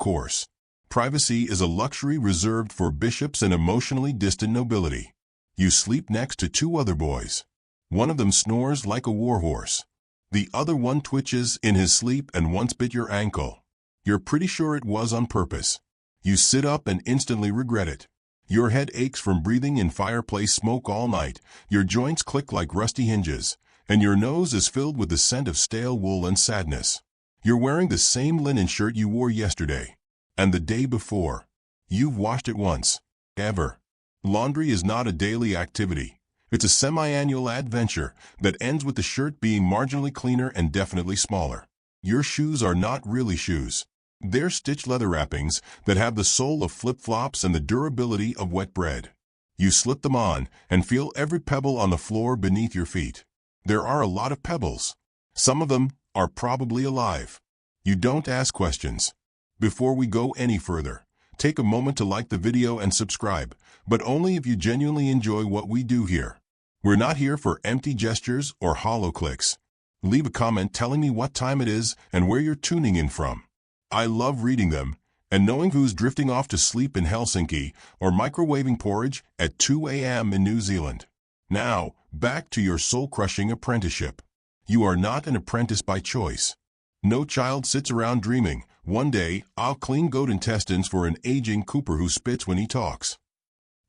course. Privacy is a luxury reserved for bishops and emotionally distant nobility. You sleep next to two other boys. One of them snores like a warhorse. The other one twitches in his sleep and once bit your ankle. You're pretty sure it was on purpose. You sit up and instantly regret it. Your head aches from breathing in fireplace smoke all night, your joints click like rusty hinges, and your nose is filled with the scent of stale wool and sadness. You're wearing the same linen shirt you wore yesterday, and the day before. You've washed it once. Ever. Laundry is not a daily activity. It's a semi-annual adventure that ends with the shirt being marginally cleaner and definitely smaller. Your shoes are not really shoes. They're stitched leather wrappings that have the sole of flip-flops and the durability of wet bread. You slip them on and feel every pebble on the floor beneath your feet. There are a lot of pebbles. Some of them are probably alive. You don't ask questions. Before we go any further, take a moment to like the video and subscribe, but only if you genuinely enjoy what we do here. We're not here for empty gestures or hollow clicks. Leave a comment telling me what time it is and where you're tuning in from. I love reading them and knowing who's drifting off to sleep in Helsinki or microwaving porridge at 2 a.m. in New Zealand. Now, back to your soul-crushing apprenticeship. You are not an apprentice by choice. No child sits around dreaming, one day I'll clean goat intestines for an aging cooper who spits when he talks.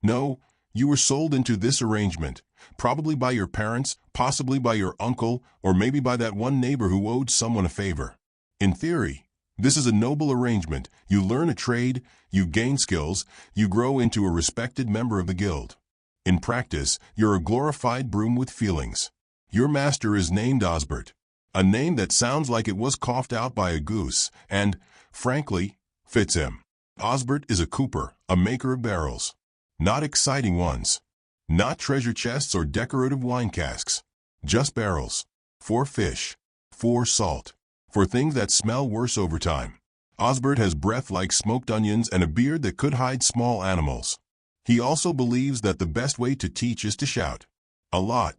No, you were sold into this arrangement, probably by your parents, possibly by your uncle, or maybe by that one neighbor who owed someone a favor. In theory, this is a noble arrangement. You learn a trade, you gain skills, you grow into a respected member of the guild. In practice, you're a glorified broom with feelings. Your master is named Osbert, a name that sounds like it was coughed out by a goose, and, frankly, fits him. Osbert is a cooper, a maker of barrels. Not exciting ones. Not treasure chests or decorative wine casks. Just barrels. For fish. For salt. For things that smell worse over time. Osbert has breath like smoked onions and a beard that could hide small animals. He also believes that the best way to teach is to shout. A lot.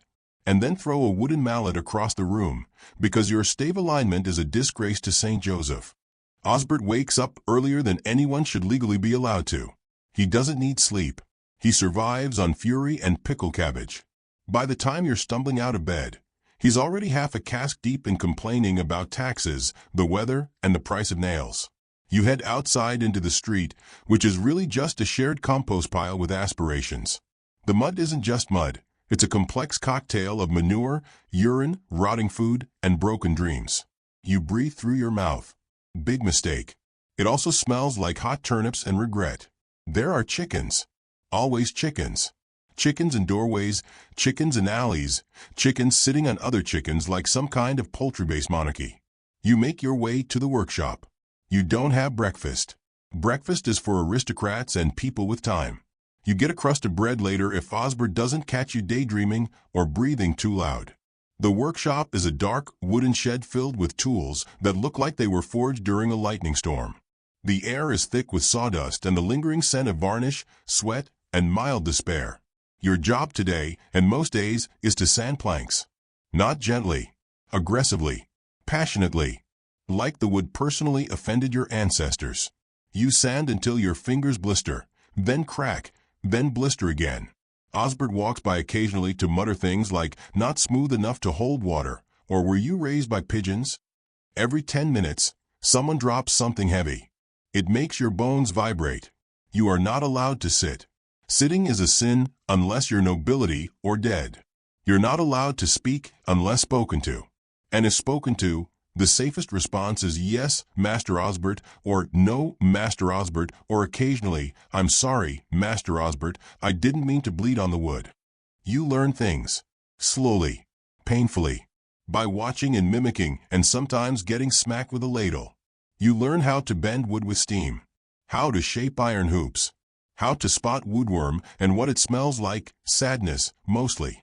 And then throw a wooden mallet across the room, because your stave alignment is a disgrace to St. Joseph. Osbert wakes up earlier than anyone should legally be allowed to. He doesn't need sleep. He survives on fury and pickle cabbage. By the time you're stumbling out of bed, he's already half a cask deep in complaining about taxes, the weather, and the price of nails. You head outside into the street, which is really just a shared compost pile with aspirations. The mud isn't just mud. It's a complex cocktail of manure, urine, rotting food, and broken dreams. You breathe through your mouth. Big mistake. It also smells like hot turnips and regret. There are chickens. Always chickens. Chickens in doorways, chickens in alleys, chickens sitting on other chickens like some kind of poultry-based monarchy. You make your way to the workshop. You don't have breakfast. Breakfast is for aristocrats and people with time. You get a crust of bread later if Osbert doesn't catch you daydreaming or breathing too loud. The workshop is a dark, wooden shed filled with tools that look like they were forged during a lightning storm. The air is thick with sawdust and the lingering scent of varnish, sweat, and mild despair. Your job today, and most days, is to sand planks. Not gently, aggressively, passionately. Like the wood personally offended your ancestors. You sand until your fingers blister, then crack, then blister again. Osbert walks by occasionally to mutter things like, not smooth enough to hold water, or were you raised by pigeons? Every 10 minutes, someone drops something heavy. It makes your bones vibrate. You are not allowed to sit. Sitting is a sin unless you're nobility or dead. You're not allowed to speak unless spoken to. And if spoken to, the safest response is yes, Master Osbert, or no, Master Osbert, or occasionally, I'm sorry, Master Osbert, I didn't mean to bleed on the wood. You learn things. Slowly. Painfully. By watching and mimicking and sometimes getting smacked with a ladle. You learn how to bend wood with steam. How to shape iron hoops. How to spot woodworm and what it smells like, sadness, mostly.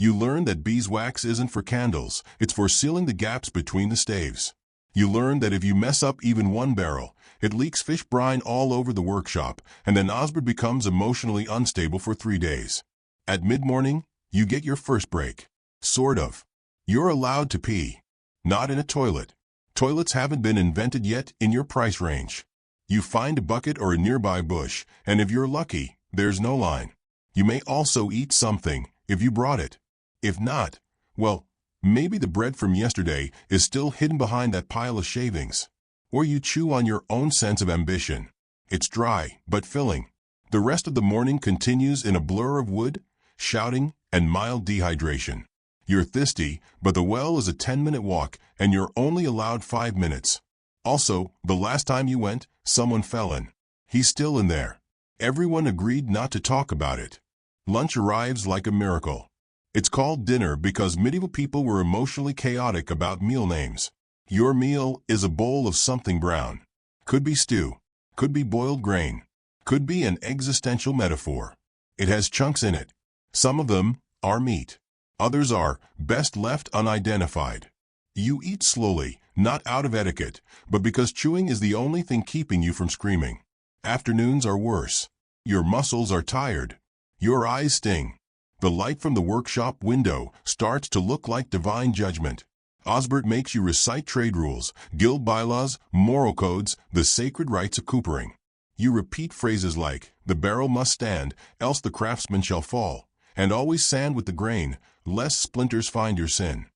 You learn that beeswax isn't for candles, it's for sealing the gaps between the staves. You learn that if you mess up even one barrel, it leaks fish brine all over the workshop, and then Osbert becomes emotionally unstable for 3 days. At mid-morning, you get your first break. Sort of. You're allowed to pee. Not in a toilet. Toilets haven't been invented yet in your price range. You find a bucket or a nearby bush, and if you're lucky, there's no line. You may also eat something, if you brought it. If not, well, maybe the bread from yesterday is still hidden behind that pile of shavings. Or you chew on your own sense of ambition. It's dry, but filling. The rest of the morning continues in a blur of wood, shouting, and mild dehydration. You're thirsty, but the well is a 10-minute walk, and you're only allowed 5 minutes. Also, the last time you went, someone fell in. He's still in there. Everyone agreed not to talk about it. Lunch arrives like a miracle. It's called dinner because medieval people were emotionally chaotic about meal names. Your meal is a bowl of something brown. Could be stew. Could be boiled grain. Could be an existential metaphor. It has chunks in it. Some of them are meat. Others are best left unidentified. You eat slowly, not out of etiquette, but because chewing is the only thing keeping you from screaming. Afternoons are worse. Your muscles are tired. Your eyes sting. The light from the workshop window starts to look like divine judgment. Osbert makes you recite trade rules, guild bylaws, moral codes, the sacred rites of coopering. You repeat phrases like, the barrel must stand, else the craftsman shall fall, and always sand with the grain, lest splinters find your sin.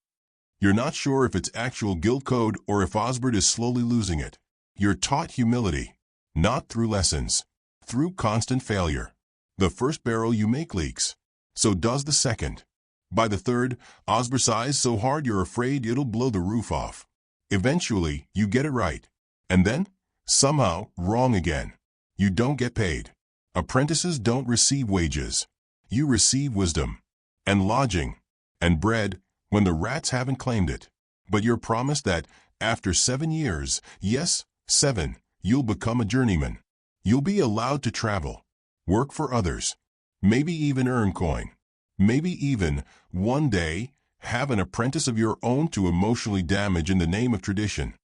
You're not sure if it's actual guild code or if Osbert is slowly losing it. You're taught humility, not through lessons, through constant failure. The first barrel you make leaks. So does the second. By the third, Osbert sighs so hard you're afraid it'll blow the roof off. Eventually, you get it right. And then, somehow, wrong again. You don't get paid. Apprentices don't receive wages. You receive wisdom, and lodging, and bread when the rats haven't claimed it. But you're promised that, after 7 years, yes, 7, you'll become a journeyman. You'll be allowed to travel, work for others, maybe even earn coin. Maybe even, one day, have an apprentice of your own to emotionally damage in the name of tradition.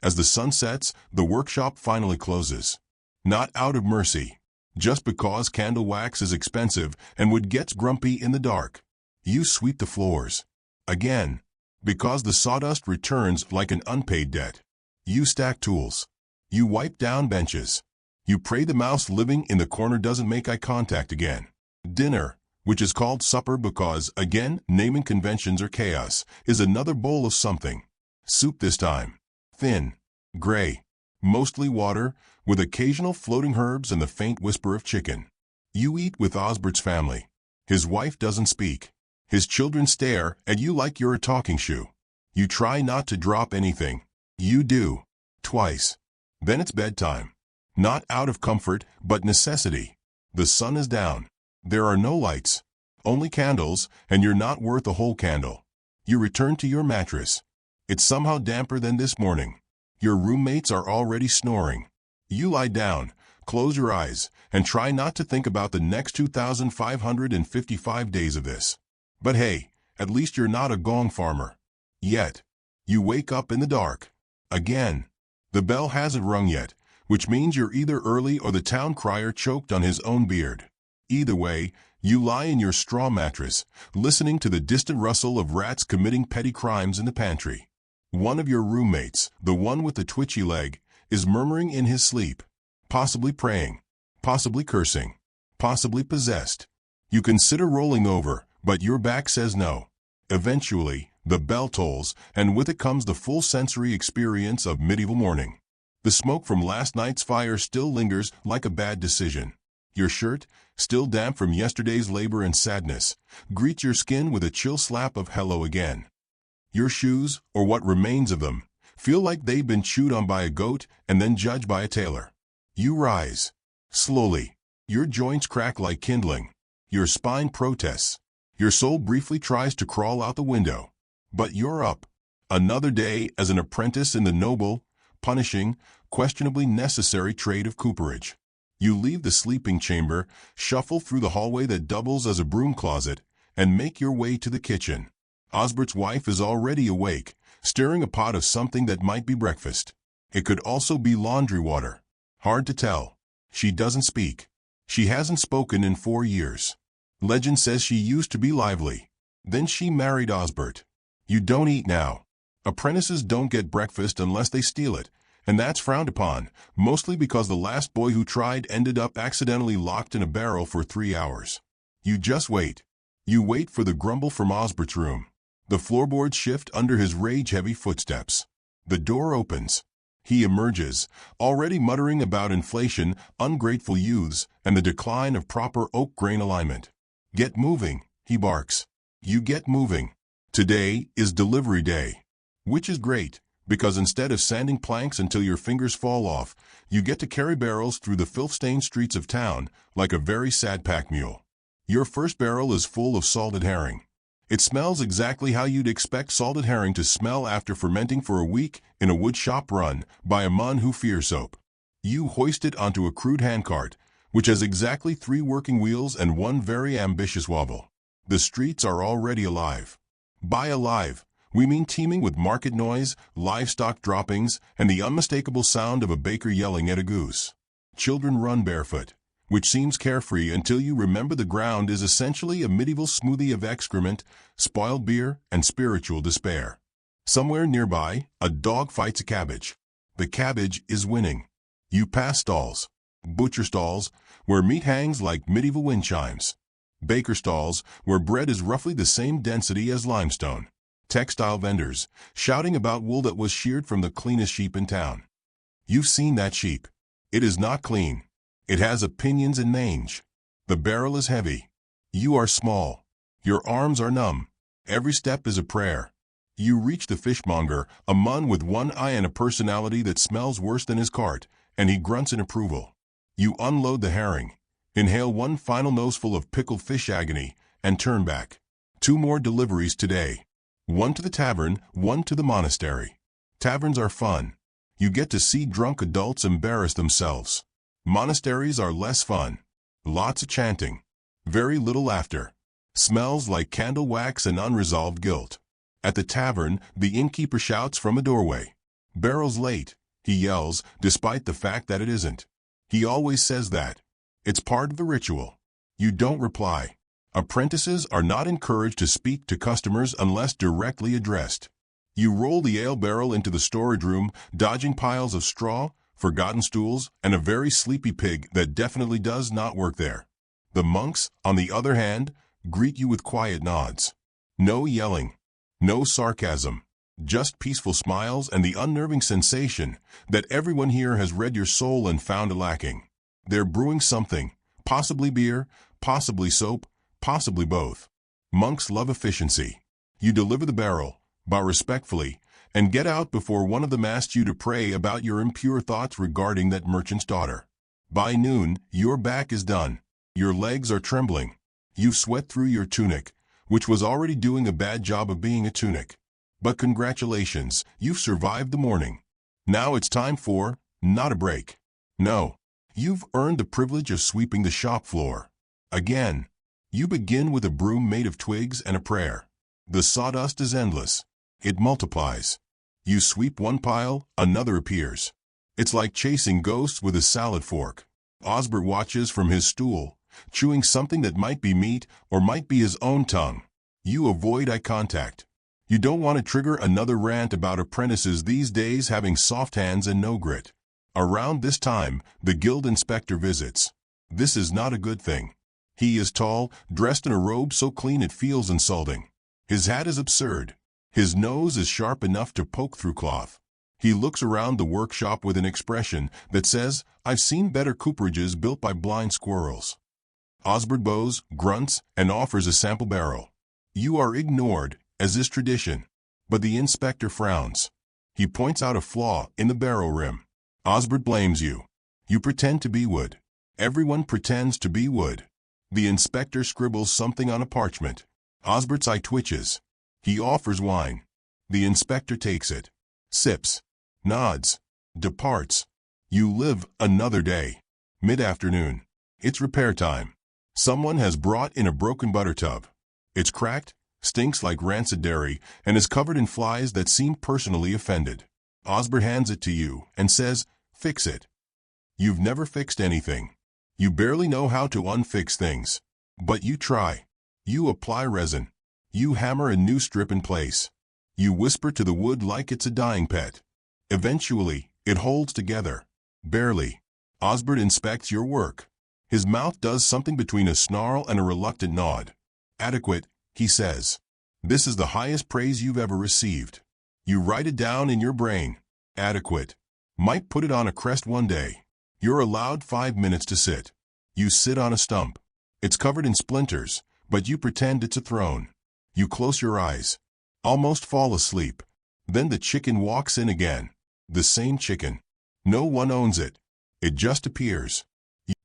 As the sun sets, the workshop finally closes. Not out of mercy, just because candle wax is expensive and wood gets grumpy in the dark. You sweep the floors. Again, because the sawdust returns like an unpaid debt. You stack tools. You wipe down benches. You pray the mouse living in the corner doesn't make eye contact again. Dinner, which is called supper because, again, naming conventions are chaos, is another bowl of something. Soup this time. Thin. Gray. Mostly water, with occasional floating herbs and the faint whisper of chicken. You eat with Osbert's family. His wife doesn't speak. His children stare at you like you're a talking shoe. You try not to drop anything. You do. Twice. Then it's bedtime. Not out of comfort, but necessity. The sun is down. There are no lights, only candles, and you're not worth a whole candle. You return to your mattress. It's somehow damper than this morning. Your roommates are already snoring. You lie down, close your eyes, and try not to think about the next 2,555 days of this. But hey, at least you're not a gong farmer. Yet. You wake up in the dark. Again. The bell hasn't rung yet, which means you're either early or the town crier choked on his own beard. Either way, you lie in your straw mattress, listening to the distant rustle of rats committing petty crimes in the pantry. One of your roommates, the one with the twitchy leg, is murmuring in his sleep, possibly praying, possibly cursing, possibly possessed. You consider rolling over, but your back says no. Eventually, the bell tolls, and with it comes the full sensory experience of medieval morning. The smoke from last night's fire still lingers like a bad decision. Your shirt, still damp from yesterday's labor and sadness, greets your skin with a chill slap of hello again. Your shoes, or what remains of them, feel like they've been chewed on by a goat and then judged by a tailor. You rise. Slowly. Your joints crack like kindling. Your spine protests. Your soul briefly tries to crawl out the window. But you're up. Another day as an apprentice in the noble, punishing, questionably necessary trade of cooperage. You leave the sleeping chamber, shuffle through the hallway that doubles as a broom closet, and make your way to the kitchen. Osbert's wife is already awake, stirring a pot of something that might be breakfast. It could also be laundry water. Hard to tell. She doesn't speak. She hasn't spoken in 4 years. Legend says she used to be lively. Then she married Osbert. You don't eat now. Apprentices don't get breakfast unless they steal it, And that's frowned upon, mostly because the last boy who tried ended up accidentally locked in a barrel for 3 hours. You just wait. You wait for the grumble from Osbert's room. The floorboards shift under his rage-heavy footsteps. The door opens. He emerges, already muttering about inflation, ungrateful youths, and the decline of proper oak grain alignment. "Get moving," he barks. You get moving. Today is delivery day. Which is great, because instead of sanding planks until your fingers fall off, you get to carry barrels through the filth-stained streets of town like a very sad pack mule. Your first barrel is full of salted herring. It smells exactly how you'd expect salted herring to smell after fermenting for a week in a wood shop run by a man who fears soap. You hoist it onto a crude handcart, which has exactly 3 working wheels and 1 very ambitious wobble. The streets are already alive. By alive, we mean teeming with market noise, livestock droppings, and the unmistakable sound of a baker yelling at a goose. Children run barefoot, which seems carefree until you remember the ground is essentially a medieval smoothie of excrement, spoiled beer, and spiritual despair. Somewhere nearby, a dog fights a cabbage. The cabbage is winning. You pass stalls. Butcher stalls, where meat hangs like medieval wind chimes. Baker stalls, where bread is roughly the same density as limestone. Textile vendors, shouting about wool that was sheared from the cleanest sheep in town. You've seen that sheep. It is not clean. It has opinions and mange. The barrel is heavy. You are small. Your arms are numb. Every step is a prayer. You reach the fishmonger, a man with 1 eye and a personality that smells worse than his cart, and he grunts in approval. You unload the herring, inhale 1 final noseful of pickled fish agony, and turn back. 2 more deliveries today. 1 to the tavern, 1 to the monastery. Taverns are fun. You get to see drunk adults embarrass themselves. Monasteries are less fun. Lots of chanting. Very little laughter. Smells like candle wax and unresolved guilt. At the tavern, the innkeeper shouts from a doorway. "Barrel's late," he yells, despite the fact that it isn't. He always says that. It's part of the ritual. You don't reply. Apprentices are not encouraged to speak to customers unless directly addressed. You roll the ale barrel into the storage room, dodging piles of straw, forgotten stools, and a very sleepy pig that definitely does not work there. The monks, on the other hand, greet you with quiet nods. No yelling. No sarcasm. Just peaceful smiles and the unnerving sensation that everyone here has read your soul and found it lacking. They're brewing something, possibly beer, possibly soap, possibly both. Monks love efficiency. You deliver the barrel, bow respectfully, and get out before one of them asks you to pray about your impure thoughts regarding that merchant's daughter. By noon, your back is done. Your legs are trembling. You've sweat through your tunic, which was already doing a bad job of being a tunic. But congratulations, you've survived the morning. Now it's time for, not a break. No, you've earned the privilege of sweeping the shop floor. Again. You begin with a broom made of twigs and a prayer. The sawdust is endless. It multiplies. You sweep 1 pile, another appears. It's like chasing ghosts with a salad fork. Osbert watches from his stool, chewing something that might be meat or might be his own tongue. You avoid eye contact. You don't want to trigger another rant about apprentices these days having soft hands and no grit. Around this time, the guild inspector visits. This is not a good thing. He is tall, dressed in a robe so clean it feels insulting. His hat is absurd. His nose is sharp enough to poke through cloth. He looks around the workshop with an expression that says, "I've seen better cooperages built by blind squirrels." Osbert bows, grunts, and offers a sample barrel. You are ignored, as is tradition. But the inspector frowns. He points out a flaw in the barrel rim. Osbert blames you. You pretend to be wood. Everyone pretends to be wood. The inspector scribbles something on a parchment. Osbert's eye twitches. He offers wine. The inspector takes it. Sips. Nods. Departs. You live another day. Mid-afternoon. It's repair time. Someone has brought in a broken butter tub. It's cracked, stinks like rancid dairy, and is covered in flies that seem personally offended. Osbert hands it to you and says, "Fix it." You've never fixed anything. You barely know how to unfix things. But you try. You apply resin. You hammer a new strip in place. You whisper to the wood like it's a dying pet. Eventually, It holds together. Barely. Osbert inspects your work. His mouth does something between a snarl and a reluctant nod. Adequate, he says. This is the highest praise you've ever received. You write it down in your brain. Adequate. Might put it on a crest one day. You're allowed 5 minutes to sit. You sit on a stump. It's covered in splinters, but you pretend it's a throne. You close your eyes. Almost fall asleep. Then the chicken walks in again. The same chicken. No one owns it. It just appears.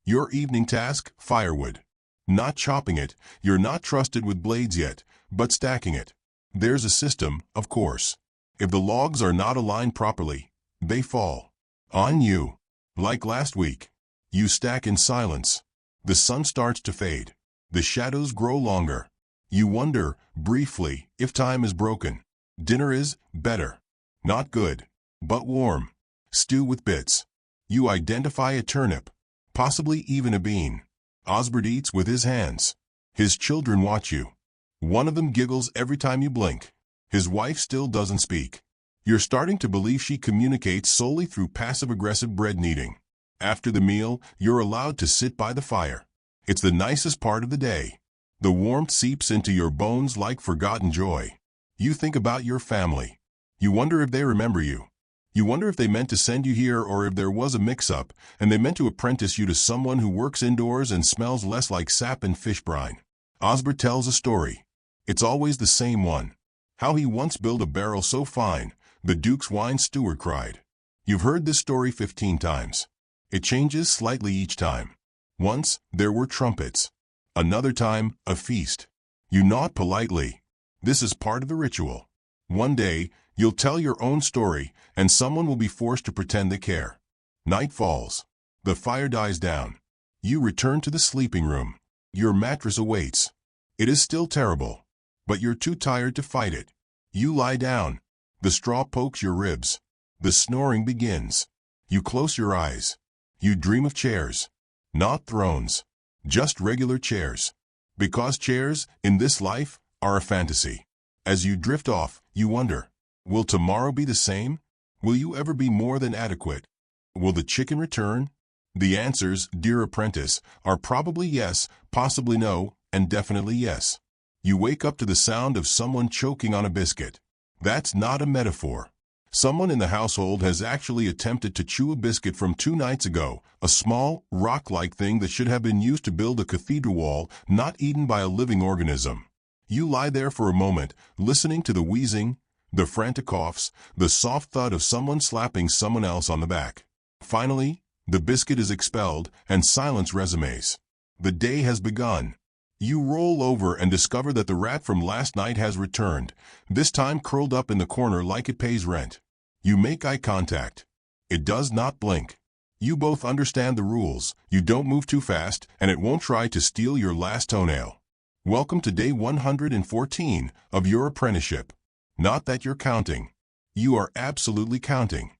Your evening task, firewood. Not chopping it, you're not trusted with blades yet, but stacking it. There's a system, of course. If the logs are not aligned properly, they fall. On you. Like last week. You stack in silence. The sun starts to fade. The shadows grow longer. You wonder, briefly, if time is broken. Dinner is better. Not good, but warm. Stew with bits. You identify a turnip. Possibly even a bean. Osbert eats with his hands. His children watch you. One of them giggles every time you blink. His wife still doesn't speak. You're starting to believe she communicates solely through passive-aggressive bread kneading. After the meal, you're allowed to sit by the fire. It's the nicest part of the day. The warmth seeps into your bones like forgotten joy. You think about your family. You wonder if they remember you. You wonder if they meant to send you here or if there was a mix-up, and they meant to apprentice you to someone who works indoors and smells less like sap and fish brine. Osbert tells a story. It's always the same one. How he once built a barrel so fine, the Duke's wine steward cried. You've heard this story 15 times. It changes slightly each time. Once, there were trumpets. Another time, a feast. You nod politely. This is part of the ritual. One day, you'll tell your own story, and someone will be forced to pretend they care. Night falls. The fire dies down. You return to the sleeping room. Your mattress awaits. It is still terrible, but you're too tired to fight it. You lie down. The straw pokes your ribs. The snoring begins. You close your eyes. You dream of chairs. Not thrones. Just regular chairs. Because chairs, in this life, are a fantasy. As you drift off, you wonder, will tomorrow be the same? Will you ever be more than adequate? Will the chicken return? The answers, dear apprentice, are probably yes, possibly no, and definitely yes. You wake up to the sound of someone choking on a biscuit. That's not a metaphor. Someone in the household has actually attempted to chew a biscuit from 2 nights ago, a small, rock-like thing that should have been used to build a cathedral wall, not eaten by a living organism. You lie there for a moment, listening to the wheezing, the frantic coughs, the soft thud of someone slapping someone else on the back. Finally, the biscuit is expelled, and silence resumes. The day has begun. You roll over and discover that the rat from last night has returned, this time curled up in the corner like it pays rent. You make eye contact. It does not blink. You both understand the rules. You don't move too fast, and it won't try to steal your last toenail. Welcome to day 114 of your apprenticeship. Not that you're counting. You are absolutely counting.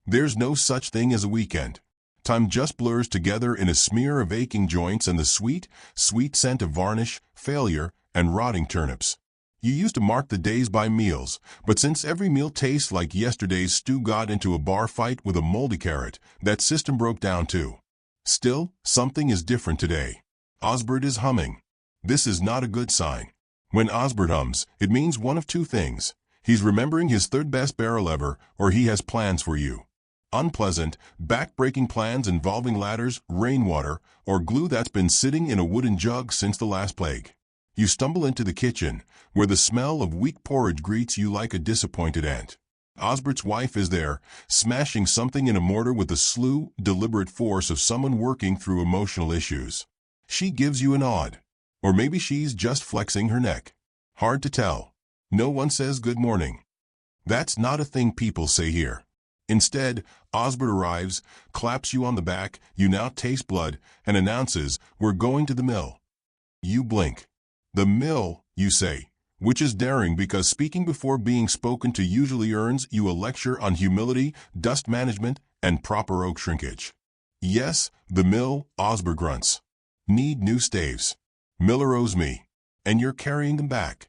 There's no such thing as a weekend. Time just blurs together in a smear of aching joints and the sweet, sweet scent of varnish, failure, and rotting turnips. You used to mark the days by meals, but since every meal tastes like yesterday's stew got into a bar fight with a moldy carrot, that system broke down too. Still, something is different today. Osbert is humming. This is not a good sign. When Osbert hums, it means one of two things. He's remembering his third best barrel ever, or he has plans for you. Unpleasant, back-breaking plans involving ladders, rainwater, or glue that's been sitting in a wooden jug since the last plague. You stumble into the kitchen, where the smell of weak porridge greets you like a disappointed aunt. Osbert's wife is there, smashing something in a mortar with the slow, deliberate force of someone working through emotional issues. She gives you a nod. Or maybe she's just flexing her neck. Hard to tell. No one says good morning. That's not a thing people say here. Instead, Osbert arrives, claps you on the back, you now taste blood, and announces, "We're going to the mill." You blink. The mill, you say, which is daring because speaking before being spoken to usually earns you a lecture on humility, dust management, and proper oak shrinkage. Yes, the mill, Osbert grunts. Need new staves. Miller owes me. And you're carrying them back.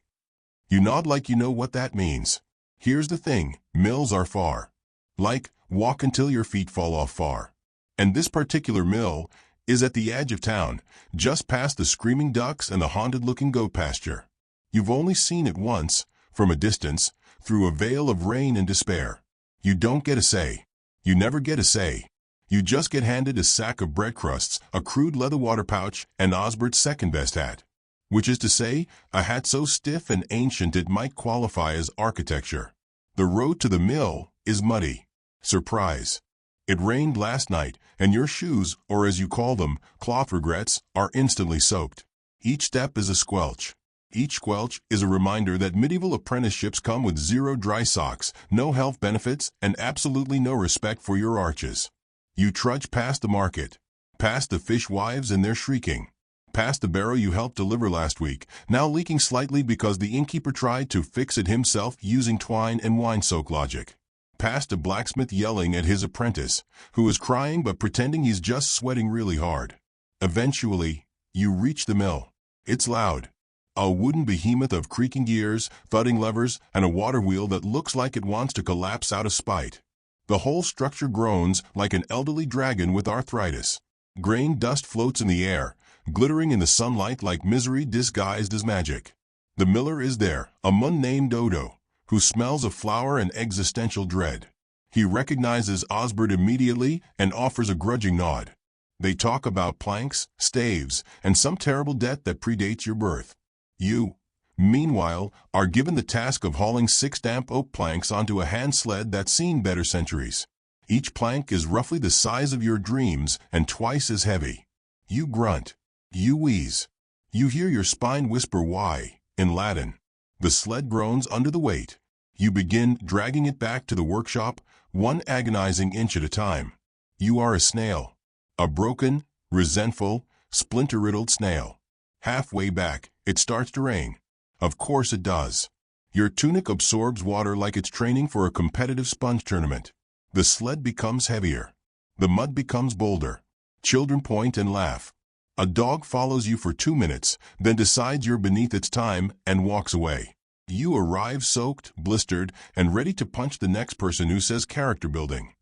You nod like you know what that means. Here's the thing, mills are far. Like, Walk until your feet fall off far. And this particular mill is at the edge of town, just past the screaming ducks and the haunted-looking goat pasture. You've only seen it once, from a distance, through a veil of rain and despair. You don't get a say. You never get a say. You just get handed a sack of bread crusts, a crude leather water pouch, and Osbert's second-best hat. Which is to say, a hat so stiff and ancient it might qualify as architecture. The road to the mill is muddy. Surprise. It rained last night, and your shoes, or as you call them, cloth regrets, are instantly soaked. Each step is a squelch. Each squelch is a reminder that medieval apprenticeships come with 0 dry socks, no health benefits, and absolutely no respect for your arches. You trudge past the market, past the fishwives and their shrieking, past the barrow you helped deliver last week, now leaking slightly because the innkeeper tried to fix it himself using twine and wine-soak logic. Past a blacksmith yelling at his apprentice, who is crying but pretending he's just sweating really hard. Eventually, you reach the mill. It's loud. A wooden behemoth of creaking gears, thudding levers, and a water wheel that looks like it wants to collapse out of spite. The whole structure groans like an elderly dragon with arthritis. Grain dust floats in the air, glittering in the sunlight like misery disguised as magic. The miller is there, a man named Odo, who smells of flour and existential dread. He recognizes Osbert immediately and offers a grudging nod. They talk about planks, staves, and some terrible debt that predates your birth. You, meanwhile, are given the task of hauling 6 damp oak planks onto a hand sled that's seen better centuries. Each plank is roughly the size of your dreams and twice as heavy. You grunt. You wheeze. You hear your spine whisper why, in Latin. The sled groans under the weight. You begin dragging it back to the workshop, one agonizing inch at a time. You are a snail. A broken, resentful, splinter-riddled snail. Halfway back, it starts to rain. Of course it does. Your tunic absorbs water like it's training for a competitive sponge tournament. The sled becomes heavier. The mud becomes bolder. Children point and laugh. A dog follows you for 2 minutes, then decides you're beneath its time and walks away. You arrive soaked, blistered, and ready to punch the next person who says character building.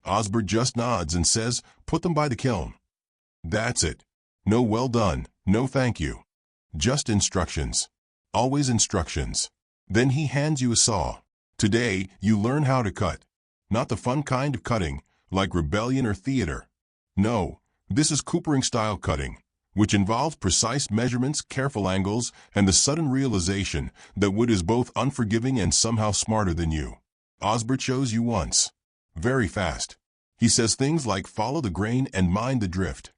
Osbert just nods and says, put them by the kiln. That's it. No well done, no thank you. Just instructions. Always instructions. Then he hands you a saw. Today, you learn how to cut. Not the fun kind of cutting, like rebellion or theater. No. This is Coopering-style cutting, which involves precise measurements, careful angles, and the sudden realization that wood is both unforgiving and somehow smarter than you. Osbert shows you once. Very fast. He says things like follow the grain and mind the drift.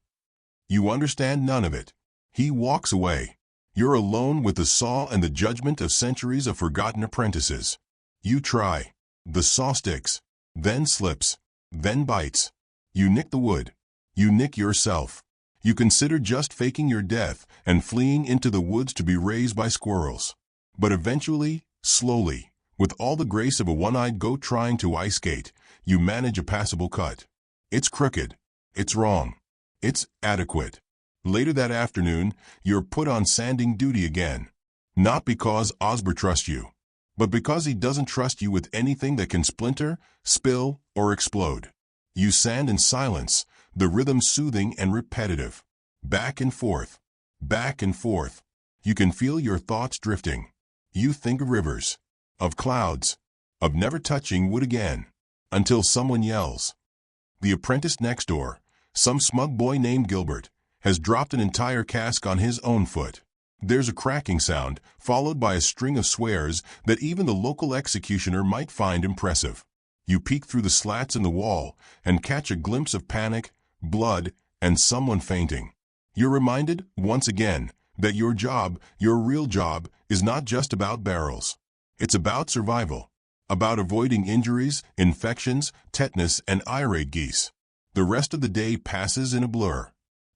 You understand none of it. He walks away. You're alone with the saw and the judgment of centuries of forgotten apprentices. You try. The saw sticks, then slips, then bites. You nick the wood. You nick yourself. You consider just faking your death and fleeing into the woods to be raised by squirrels. But eventually, slowly, with all the grace of a one-eyed goat trying to ice skate, you manage a passable cut. It's crooked. It's wrong. It's adequate. Later that afternoon, you're put on sanding duty again. Not because Osbert trusts you, but because he doesn't trust you with anything that can splinter, spill, or explode. You sand in silence, the rhythm soothing and repetitive. Back and forth. Back and forth. You can feel your thoughts drifting. You think of rivers. Of clouds. Of never touching wood again. Until someone yells. The apprentice next door, some smug boy named Gilbert, has dropped an entire cask on his own foot. There's a cracking sound, followed by a string of swears that even the local executioner might find impressive. You peek through the slats in the wall and catch a glimpse of panic, blood, and someone fainting. You're reminded, once again, that your job, your real job, is not just about barrels. It's about survival. About avoiding injuries, infections, tetanus, and irate geese. The rest of the day passes in a blur.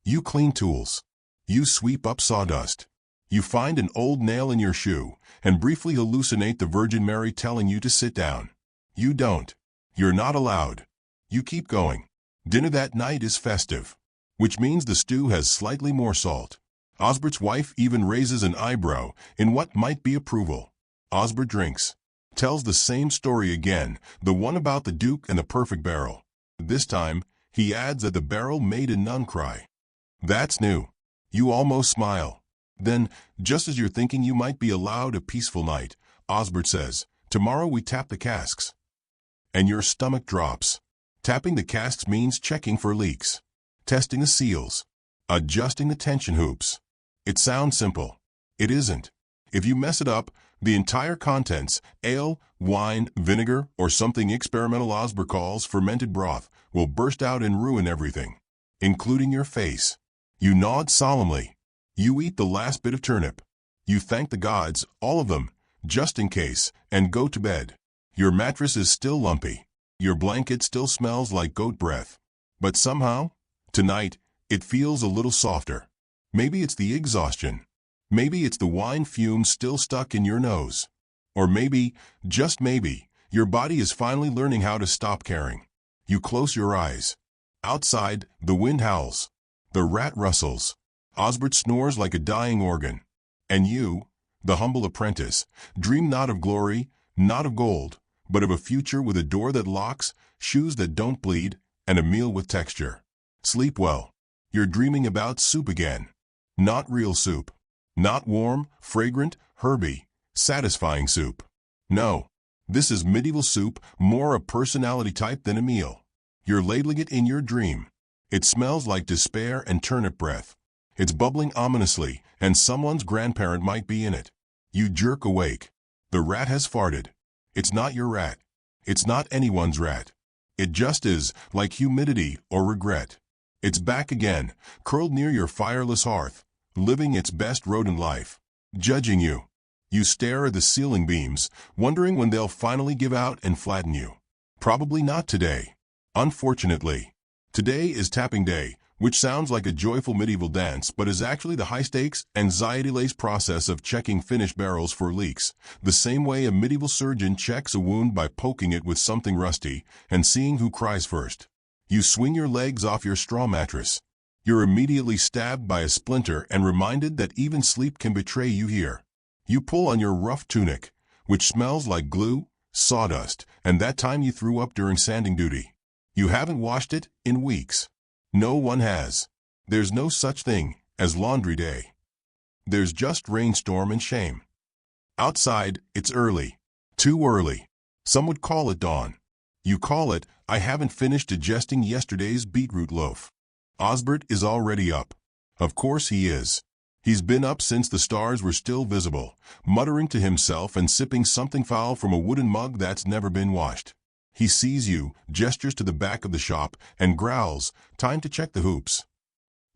You clean tools. You sweep up sawdust. You find an old nail in your shoe and briefly hallucinate the Virgin Mary telling you to sit down. You don't. You're not allowed. You keep going. Dinner that night is festive, which means the stew has slightly more salt. Osbert's wife even raises an eyebrow in what might be approval. Osbert drinks. Tells the same story again, the one about the Duke and the perfect barrel. This time, he adds that the barrel made a nun cry. That's new. You almost smile. Then, just as you're thinking you might be allowed a peaceful night, Osbert says, "Tomorrow we tap the casks." And your stomach drops. Tapping the casks means checking for leaks, testing the seals, adjusting the tension hoops. It sounds simple. It isn't. If you mess it up, the entire contents, ale, wine, vinegar, or something experimental Osbert calls fermented broth, will burst out and ruin everything, including your face. You nod solemnly. You eat the last bit of turnip. You thank the gods, all of them, just in case, and go to bed. Your mattress is still lumpy. Your blanket still smells like goat breath. But somehow, tonight, it feels a little softer. Maybe it's the exhaustion. Maybe it's the wine fumes still stuck in your nose. Or maybe, just maybe, your body is finally learning how to stop caring. You close your eyes. Outside, the wind howls. The rat rustles. Osbert snores like a dying organ. And you, the humble apprentice, dream not of glory, not of gold, but of a future with a door that locks, shoes that don't bleed, and a meal with texture. Sleep well. You're dreaming about soup again. Not real soup. Not warm, fragrant, herby, satisfying soup. No. This is medieval soup, more a personality type than a meal. You're ladling it in your dream. It smells like despair and turnip breath. It's bubbling ominously, and someone's grandparent might be in it. You jerk awake. The rat has farted. It's not your rat. It's not anyone's rat. It just is, like humidity or regret. It's back again, curled near your fireless hearth, living its best rodent life, judging you. You stare at the ceiling beams, wondering when they'll finally give out and flatten you. Probably not today. Unfortunately. Today is tapping day, which sounds like a joyful medieval dance but is actually the high-stakes, anxiety-laced process of checking finished barrels for leaks, the same way a medieval surgeon checks a wound by poking it with something rusty and seeing who cries first. You swing your legs off your straw mattress. You're immediately stabbed by a splinter and reminded that even sleep can betray you here. You pull on your rough tunic, which smells like glue, sawdust, and that time you threw up during sanding duty. You haven't washed it in weeks. No one has. There's no such thing as laundry day. There's just rainstorm and shame. Outside, it's early. Too early. Some would call it dawn. You call it, I haven't finished digesting yesterday's beetroot loaf. Osbert is already up. Of course he is. He's been up since the stars were still visible, muttering to himself and sipping something foul from a wooden mug that's never been washed. He sees you, gestures to the back of the shop, and growls, "Time to check the hoops."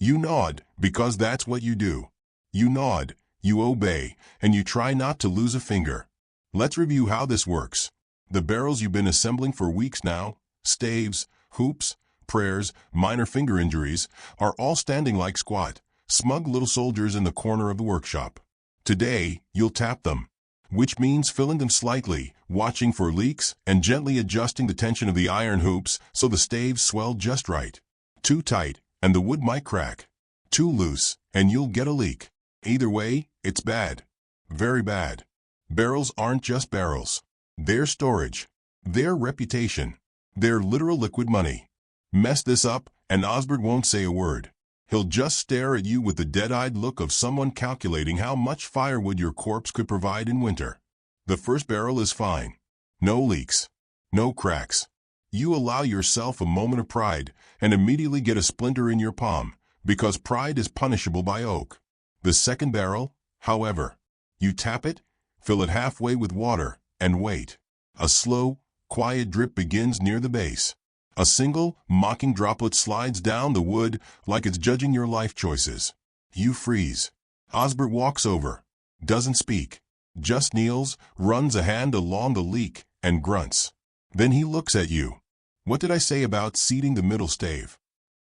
You nod, because that's what you do. You nod, you obey, and you try not to lose a finger. Let's review how this works. The barrels you've been assembling for weeks now, staves, hoops, prayers, minor finger injuries, are all standing like squat, smug little soldiers in the corner of the workshop. Today, you'll tap them, which means filling them slightly, watching for leaks, and gently adjusting the tension of the iron hoops so the staves swell just right. Too tight, and the wood might crack. Too loose, and you'll get a leak. Either way, it's bad. Very bad. Barrels aren't just barrels. They're storage. They're reputation. They're literal liquid money. Mess this up, and Osbert won't say a word. He'll just stare at you with the dead-eyed look of someone calculating how much firewood your corpse could provide in winter. The first barrel is fine. No leaks. No cracks. You allow yourself a moment of pride and immediately get a splinter in your palm, because pride is punishable by oak. The second barrel, however, you tap it, fill it halfway with water, and wait. A slow, quiet drip begins near the base. A single, mocking droplet slides down the wood like it's judging your life choices. You freeze. Osbert walks over, doesn't speak, just kneels, runs a hand along the leak, and grunts. Then he looks at you. What did I say about seating the middle stave?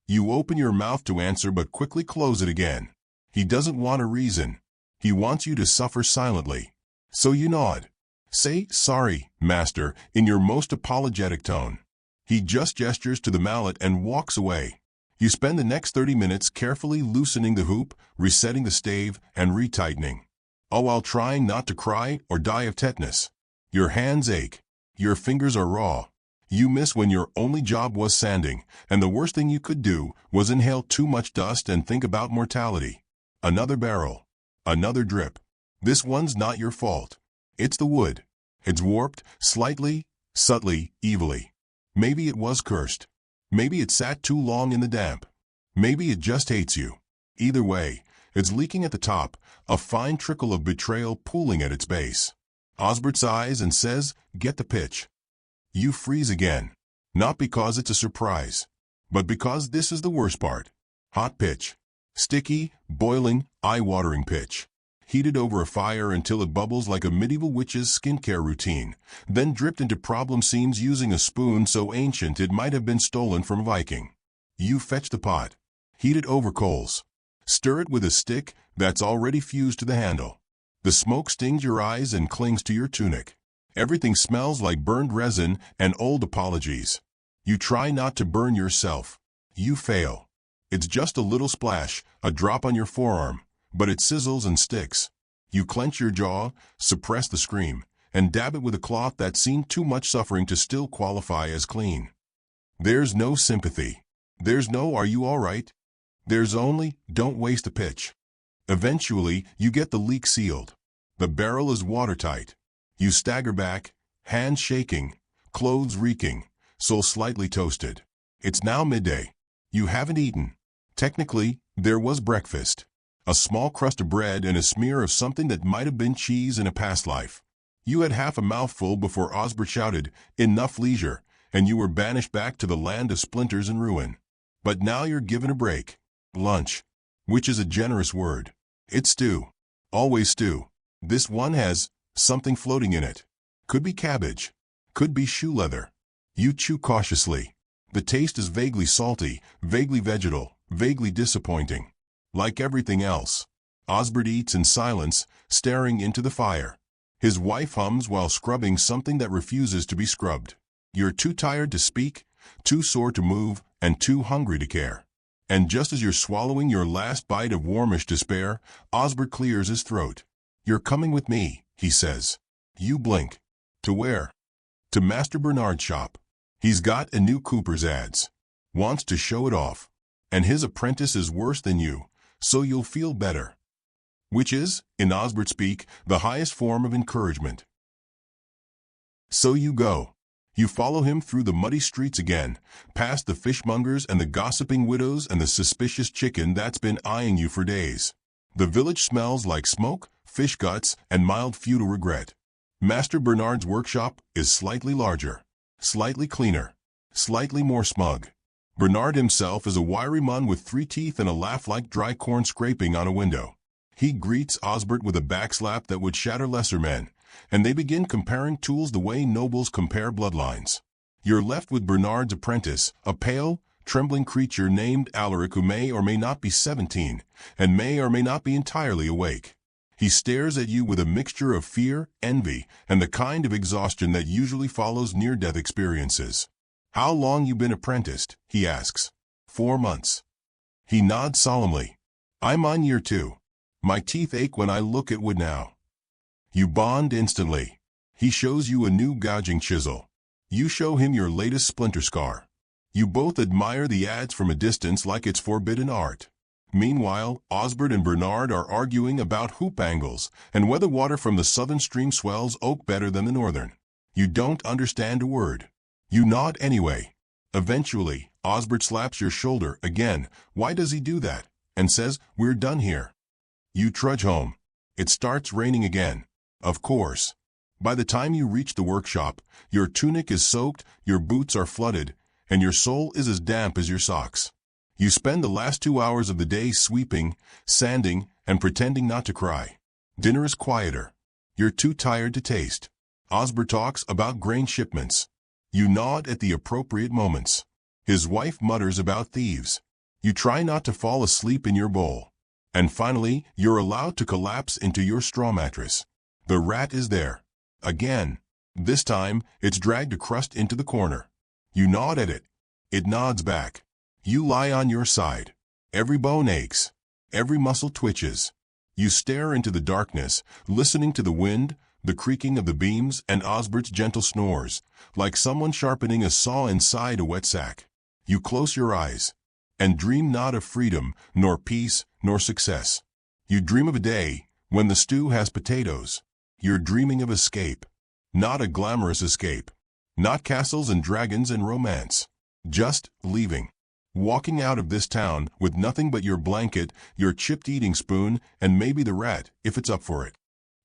You open your mouth to answer but quickly close it again. He doesn't want a reason. He wants you to suffer silently. So you nod. Say, "Sorry, master," in your most apologetic tone. He just gestures to the mallet and walks away. You spend the next 30 minutes carefully loosening the hoop, resetting the stave, and retightening, all while trying not to cry or die of tetanus. Your hands ache. Your fingers are raw. You miss when your only job was sanding, and the worst thing you could do was inhale too much dust and think about mortality. Another barrel. Another drip. This one's not your fault. It's the wood. It's warped, slightly, subtly, evilly. Maybe it was cursed. Maybe it sat too long in the damp. Maybe it just hates you. Either way, it's leaking at the top, a fine trickle of betrayal pooling at its base. Osbert sighs and says, "Get the pitch." You freeze again. Not because it's a surprise, but because this is the worst part. Hot pitch. Sticky, boiling, eye-watering pitch. Heated over a fire until it bubbles like a medieval witch's skincare routine, then dripped into problem scenes using a spoon so ancient it might have been stolen from a Viking. You fetch the pot. Heat it over coals. Stir it with a stick that's already fused to the handle. The smoke stings your eyes and clings to your tunic. Everything smells like burned resin and old apologies. You try not to burn yourself. You fail. It's just a little splash, a drop on your forearm, but it sizzles and sticks. You clench your jaw, suppress the scream, and dab it with a cloth that's seen too much suffering to still qualify as clean. There's no sympathy. There's no "Are you all right?" There's only "Don't waste a pitch." Eventually, you get the leak sealed. The barrel is watertight. You stagger back, hands shaking, clothes reeking, soul slightly toasted. It's now midday. You haven't eaten. Technically, there was breakfast. A small crust of bread and a smear of something that might have been cheese in a past life. You had half a mouthful before Osbert shouted, "Enough leisure," and you were banished back to the land of splinters and ruin. But now you're given a break. Lunch. Which is a generous word. It's stew. Always stew. This one has something floating in it. Could be cabbage. Could be shoe leather. You chew cautiously. The taste is vaguely salty, vaguely vegetal, vaguely disappointing. Like everything else. Osbert eats in silence, staring into the fire. His wife hums while scrubbing something that refuses to be scrubbed. You're too tired to speak, too sore to move, and too hungry to care. And just as you're swallowing your last bite of warmish despair, Osbert clears his throat. "You're coming with me," he says. You blink. To where? To Master Bernard's shop. He's got a new Cooper's ads. Wants to show it off. And his apprentice is worse than you, so you'll feel better. Which is, in Osbert speak, the highest form of encouragement. So you go. You follow him through the muddy streets again, past the fishmongers and the gossiping widows and the suspicious chicken that's been eyeing you for days. The village smells like smoke, fish guts, and mild feudal regret. Master Bernard's workshop is slightly larger, slightly cleaner, slightly more smug. Bernard himself is a wiry man with 3 teeth and a laugh like dry corn scraping on a window. He greets Osbert with a backslap that would shatter lesser men, and they begin comparing tools the way nobles compare bloodlines. You're left with Bernard's apprentice, a pale, trembling creature named Alaric who may or may not be 17, and may or may not be entirely awake. He stares at you with a mixture of fear, envy, and the kind of exhaustion that usually follows near-death experiences. "How long you been apprenticed?" he asks. 4 months. He nods solemnly. "I'm on year 2. My teeth ache when I look at wood now." You bond instantly. He shows you a new gouging chisel. You show him your latest splinter scar. You both admire the ads from a distance like it's forbidden art. Meanwhile, Osbert and Bernard are arguing about hoop angles and whether water from the southern stream swells oak better than the northern. You don't understand a word. You nod anyway. Eventually, Osbert slaps your shoulder again. Why does he do that? And says, "We're done here." You trudge home. It starts raining again. Of course. By the time you reach the workshop, your tunic is soaked, your boots are flooded, and your soul is as damp as your socks. You spend the last 2 hours of the day sweeping, sanding, and pretending not to cry. Dinner is quieter. You're too tired to taste. Osbert talks about grain shipments. You nod at the appropriate moments. His wife mutters about thieves. You try not to fall asleep in your bowl. And finally, you're allowed to collapse into your straw mattress. The rat is there. Again. This time, it's dragged a crust into the corner. You nod at it. It nods back. You lie on your side. Every bone aches. Every muscle twitches. You stare into the darkness, listening to the wind, the creaking of the beams, and Osbert's gentle snores, like someone sharpening a saw inside a wet sack. You close your eyes, and dream not of freedom, nor peace, nor success. You dream of a day when the stew has potatoes. You're dreaming of escape. Not a glamorous escape. Not castles and dragons and romance. Just leaving. Walking out of this town with nothing but your blanket, your chipped eating spoon, and maybe the rat, if it's up for it.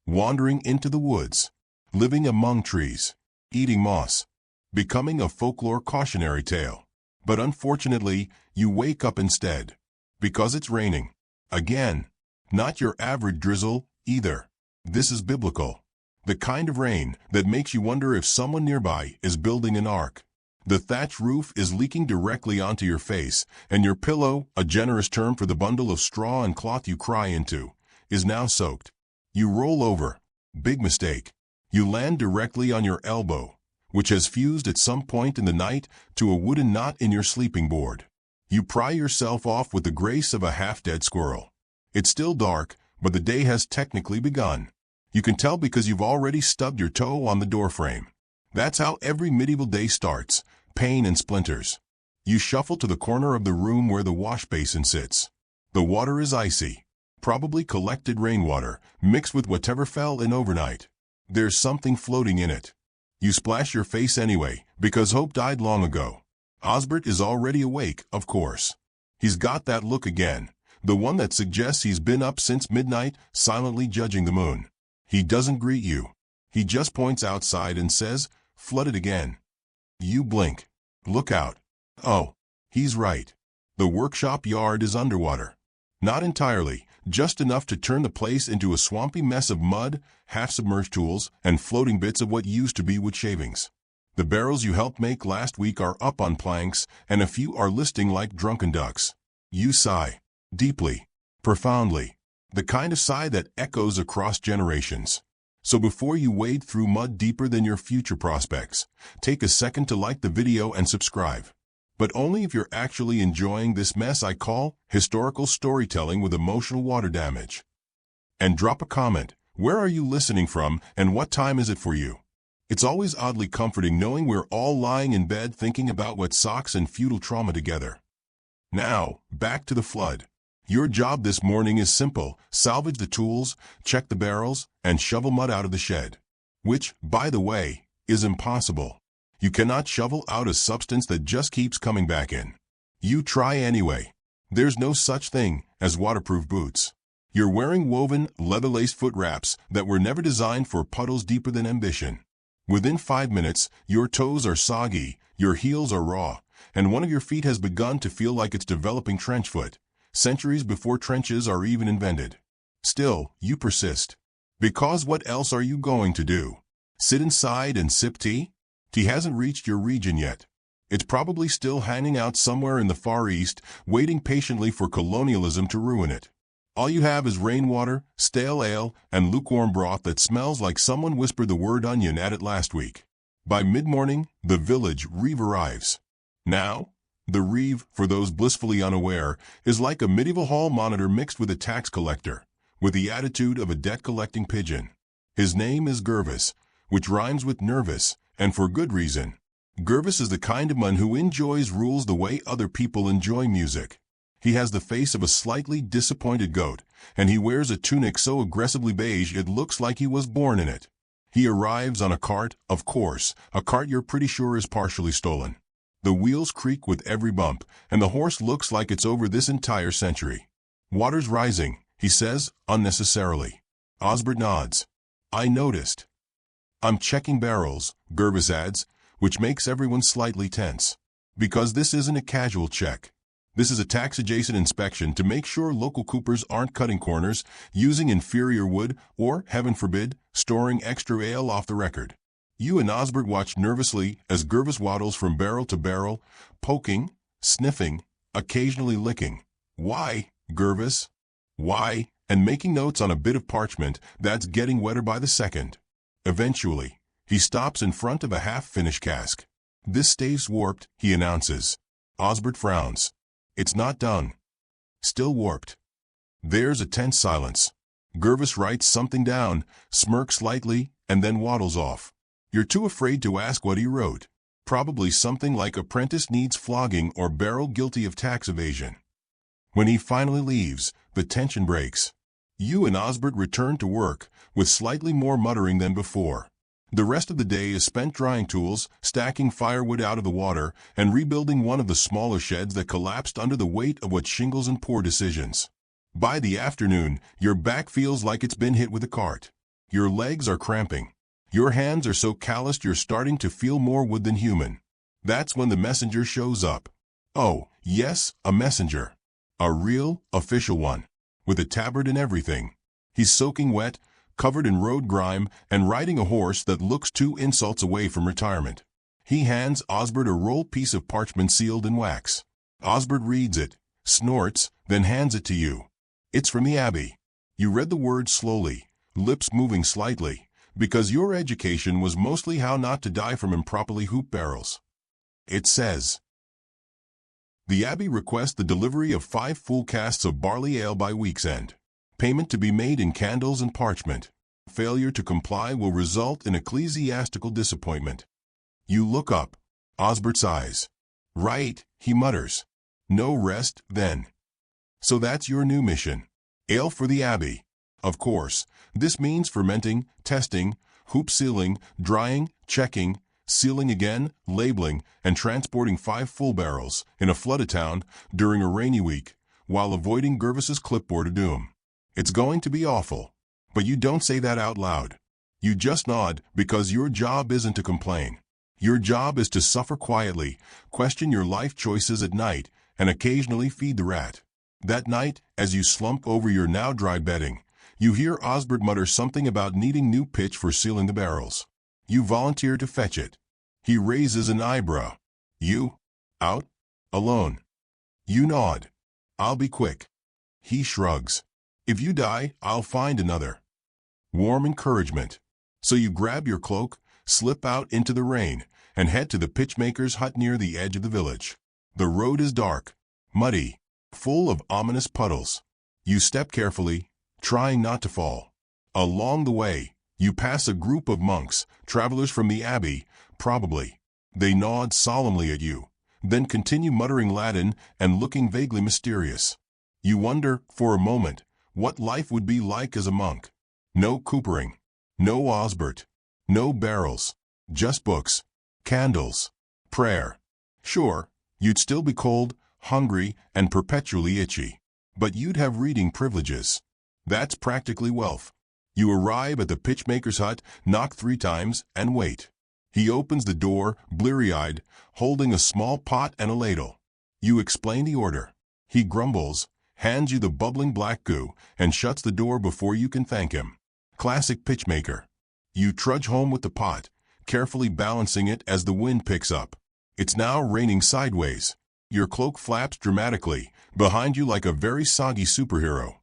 Wandering into the woods. Living among trees. Eating moss. Becoming a folklore cautionary tale. But unfortunately, you wake up instead. Because it's raining. Again. Not your average drizzle, either. This is biblical. The kind of rain that makes you wonder if someone nearby is building an ark. The thatch roof is leaking directly onto your face, and your pillow, a generous term for the bundle of straw and cloth you cry into, is now soaked. You roll over. Big mistake. You land directly on your elbow, which has fused at some point in the night to a wooden knot in your sleeping board. You pry yourself off with the grace of a half-dead squirrel. It's still dark, but the day has technically begun. You can tell because you've already stubbed your toe on the doorframe. That's how every medieval day starts, pain and splinters. You shuffle to the corner of the room where the wash basin sits. The water is icy, probably collected rainwater, mixed with whatever fell in overnight. There's something floating in it. You splash your face anyway, because hope died long ago. Osbert is already awake, of course. He's got that look again, the one that suggests he's been up since midnight, silently judging the moon. He doesn't greet you. He just points outside and says, "Flooded again." You blink. Look out. Oh, he's right. The workshop yard is underwater. Not entirely, just enough to turn the place into a swampy mess of mud, half-submerged tools, and floating bits of what used to be wood shavings. The barrels you helped make last week are up on planks, and a few are listing like drunken ducks. You sigh. Deeply. Profoundly. The kind of sigh that echoes across generations. So before you wade through mud deeper than your future prospects, take a second to like the video and subscribe. But only if you're actually enjoying this mess I call historical storytelling with emotional water damage. And drop a comment. Where are you listening from, and what time is it for you? It's always oddly comforting knowing we're all lying in bed thinking about wet socks and feudal trauma together. Now, back to the flood. Your job this morning is simple: salvage the tools, check the barrels, and shovel mud out of the shed. Which, by the way, is impossible. You cannot shovel out a substance that just keeps coming back in. You try anyway. There's no such thing as waterproof boots. You're wearing woven, leather-laced foot wraps that were never designed for puddles deeper than ambition. Within 5 minutes, your toes are soggy, your heels are raw, and one of your feet has begun to feel like it's developing trench foot, centuries before trenches are even invented. Still, you persist. Because what else are you going to do? Sit inside and sip tea? Tea hasn't reached your region yet. It's probably still hanging out somewhere in the Far East, waiting patiently for colonialism to ruin it. All you have is rainwater, stale ale, and lukewarm broth that smells like someone whispered the word onion at it last week. By mid-morning, the village reeve arrives. Now, the reeve, for those blissfully unaware, is like a medieval hall monitor mixed with a tax collector, with the attitude of a debt-collecting pigeon. His name is Gervis, which rhymes with nervous, and for good reason. Gervis is the kind of man who enjoys rules the way other people enjoy music. He has the face of a slightly disappointed goat, and he wears a tunic so aggressively beige it looks like he was born in it. He arrives on a cart, of course, a cart you're pretty sure is partially stolen. The wheels creak with every bump, and the horse looks like it's over this entire century. "Water's rising," he says, unnecessarily. Osbert nods. "I noticed." "I'm checking barrels," Gervis adds, which makes everyone slightly tense. Because this isn't a casual check. This is a tax-adjacent inspection to make sure local coopers aren't cutting corners, using inferior wood, or, heaven forbid, storing extra ale off the record. You and Osbert watch nervously as Gervis waddles from barrel to barrel, poking, sniffing, occasionally licking. "Why, Gervis? Why?" and making notes on a bit of parchment that's getting wetter by the second. Eventually, he stops in front of a half-finished cask. "This stave's warped," he announces. Osbert frowns. "It's not done." "Still warped." There's a tense silence. Gervis writes something down, smirks slightly, and then waddles off. You're too afraid to ask what he wrote. Probably something like apprentice needs flogging or barrel guilty of tax evasion. When he finally leaves, the tension breaks. You and Osbert return to work, with slightly more muttering than before. The rest of the day is spent drying tools, stacking firewood out of the water, and rebuilding one of the smaller sheds that collapsed under the weight of what shingles and poor decisions. By the afternoon, your back feels like it's been hit with a cart. Your legs are cramping. Your hands are so calloused you're starting to feel more wood than human. That's when the messenger shows up. Oh, yes, a messenger. A real, official one. With a tabard and everything. He's soaking wet, covered in road grime, and riding a horse that looks 2 insults away from retirement. He hands Osbert a rolled piece of parchment sealed in wax. Osbert reads it, snorts, then hands it to you. It's from the Abbey. You read the words slowly, lips moving slightly, because your education was mostly how not to die from improperly hoop barrels. It says, "The Abbey requests the delivery of 5 full casks of barley ale by week's end. Payment to be made in candles and parchment. Failure to comply will result in ecclesiastical disappointment." You look up. Osbert's eyes. "Right," he mutters. "No rest, then. So that's your new mission. Ale for the Abbey. Of course, this means fermenting, testing, hoop sealing, drying, checking, sealing again, labeling, and transporting 5 full barrels, in a flooded town, during a rainy week, while avoiding Gervis's clipboard of doom. It's going to be awful. But you don't say that out loud. You just nod, because your job isn't to complain. Your job is to suffer quietly, question your life choices at night, and occasionally feed the rat. That night, as you slump over your now dry bedding, you hear Osbert mutter something about needing new pitch for sealing the barrels. You volunteer to fetch it. He raises an eyebrow. "You? Out? Alone?" You nod. "I'll be quick." He shrugs. "If you die, I'll find another." Warm encouragement. So you grab your cloak, slip out into the rain, and head to the pitchmaker's hut near the edge of the village. The road is dark, muddy, full of ominous puddles. You step carefully, trying not to fall. Along the way, you pass a group of monks, travelers from the Abbey, probably. They nod solemnly at you, then continue muttering Latin and looking vaguely mysterious. You wonder, for a moment, what life would be like as a monk. No coopering, no Osbert, no barrels, just books, candles, prayer. Sure, you'd still be cold, hungry, and perpetually itchy. But you'd have reading privileges. That's practically wealth. You arrive at the pitchmaker's hut, knock 3 times, and wait. He opens the door, bleary-eyed, holding a small pot and a ladle. You explain the order. He grumbles, hands you the bubbling black goo, and shuts the door before you can thank him. Classic pitchmaker. You trudge home with the pot, carefully balancing it as the wind picks up. It's now raining sideways. Your cloak flaps dramatically, behind you like a very soggy superhero.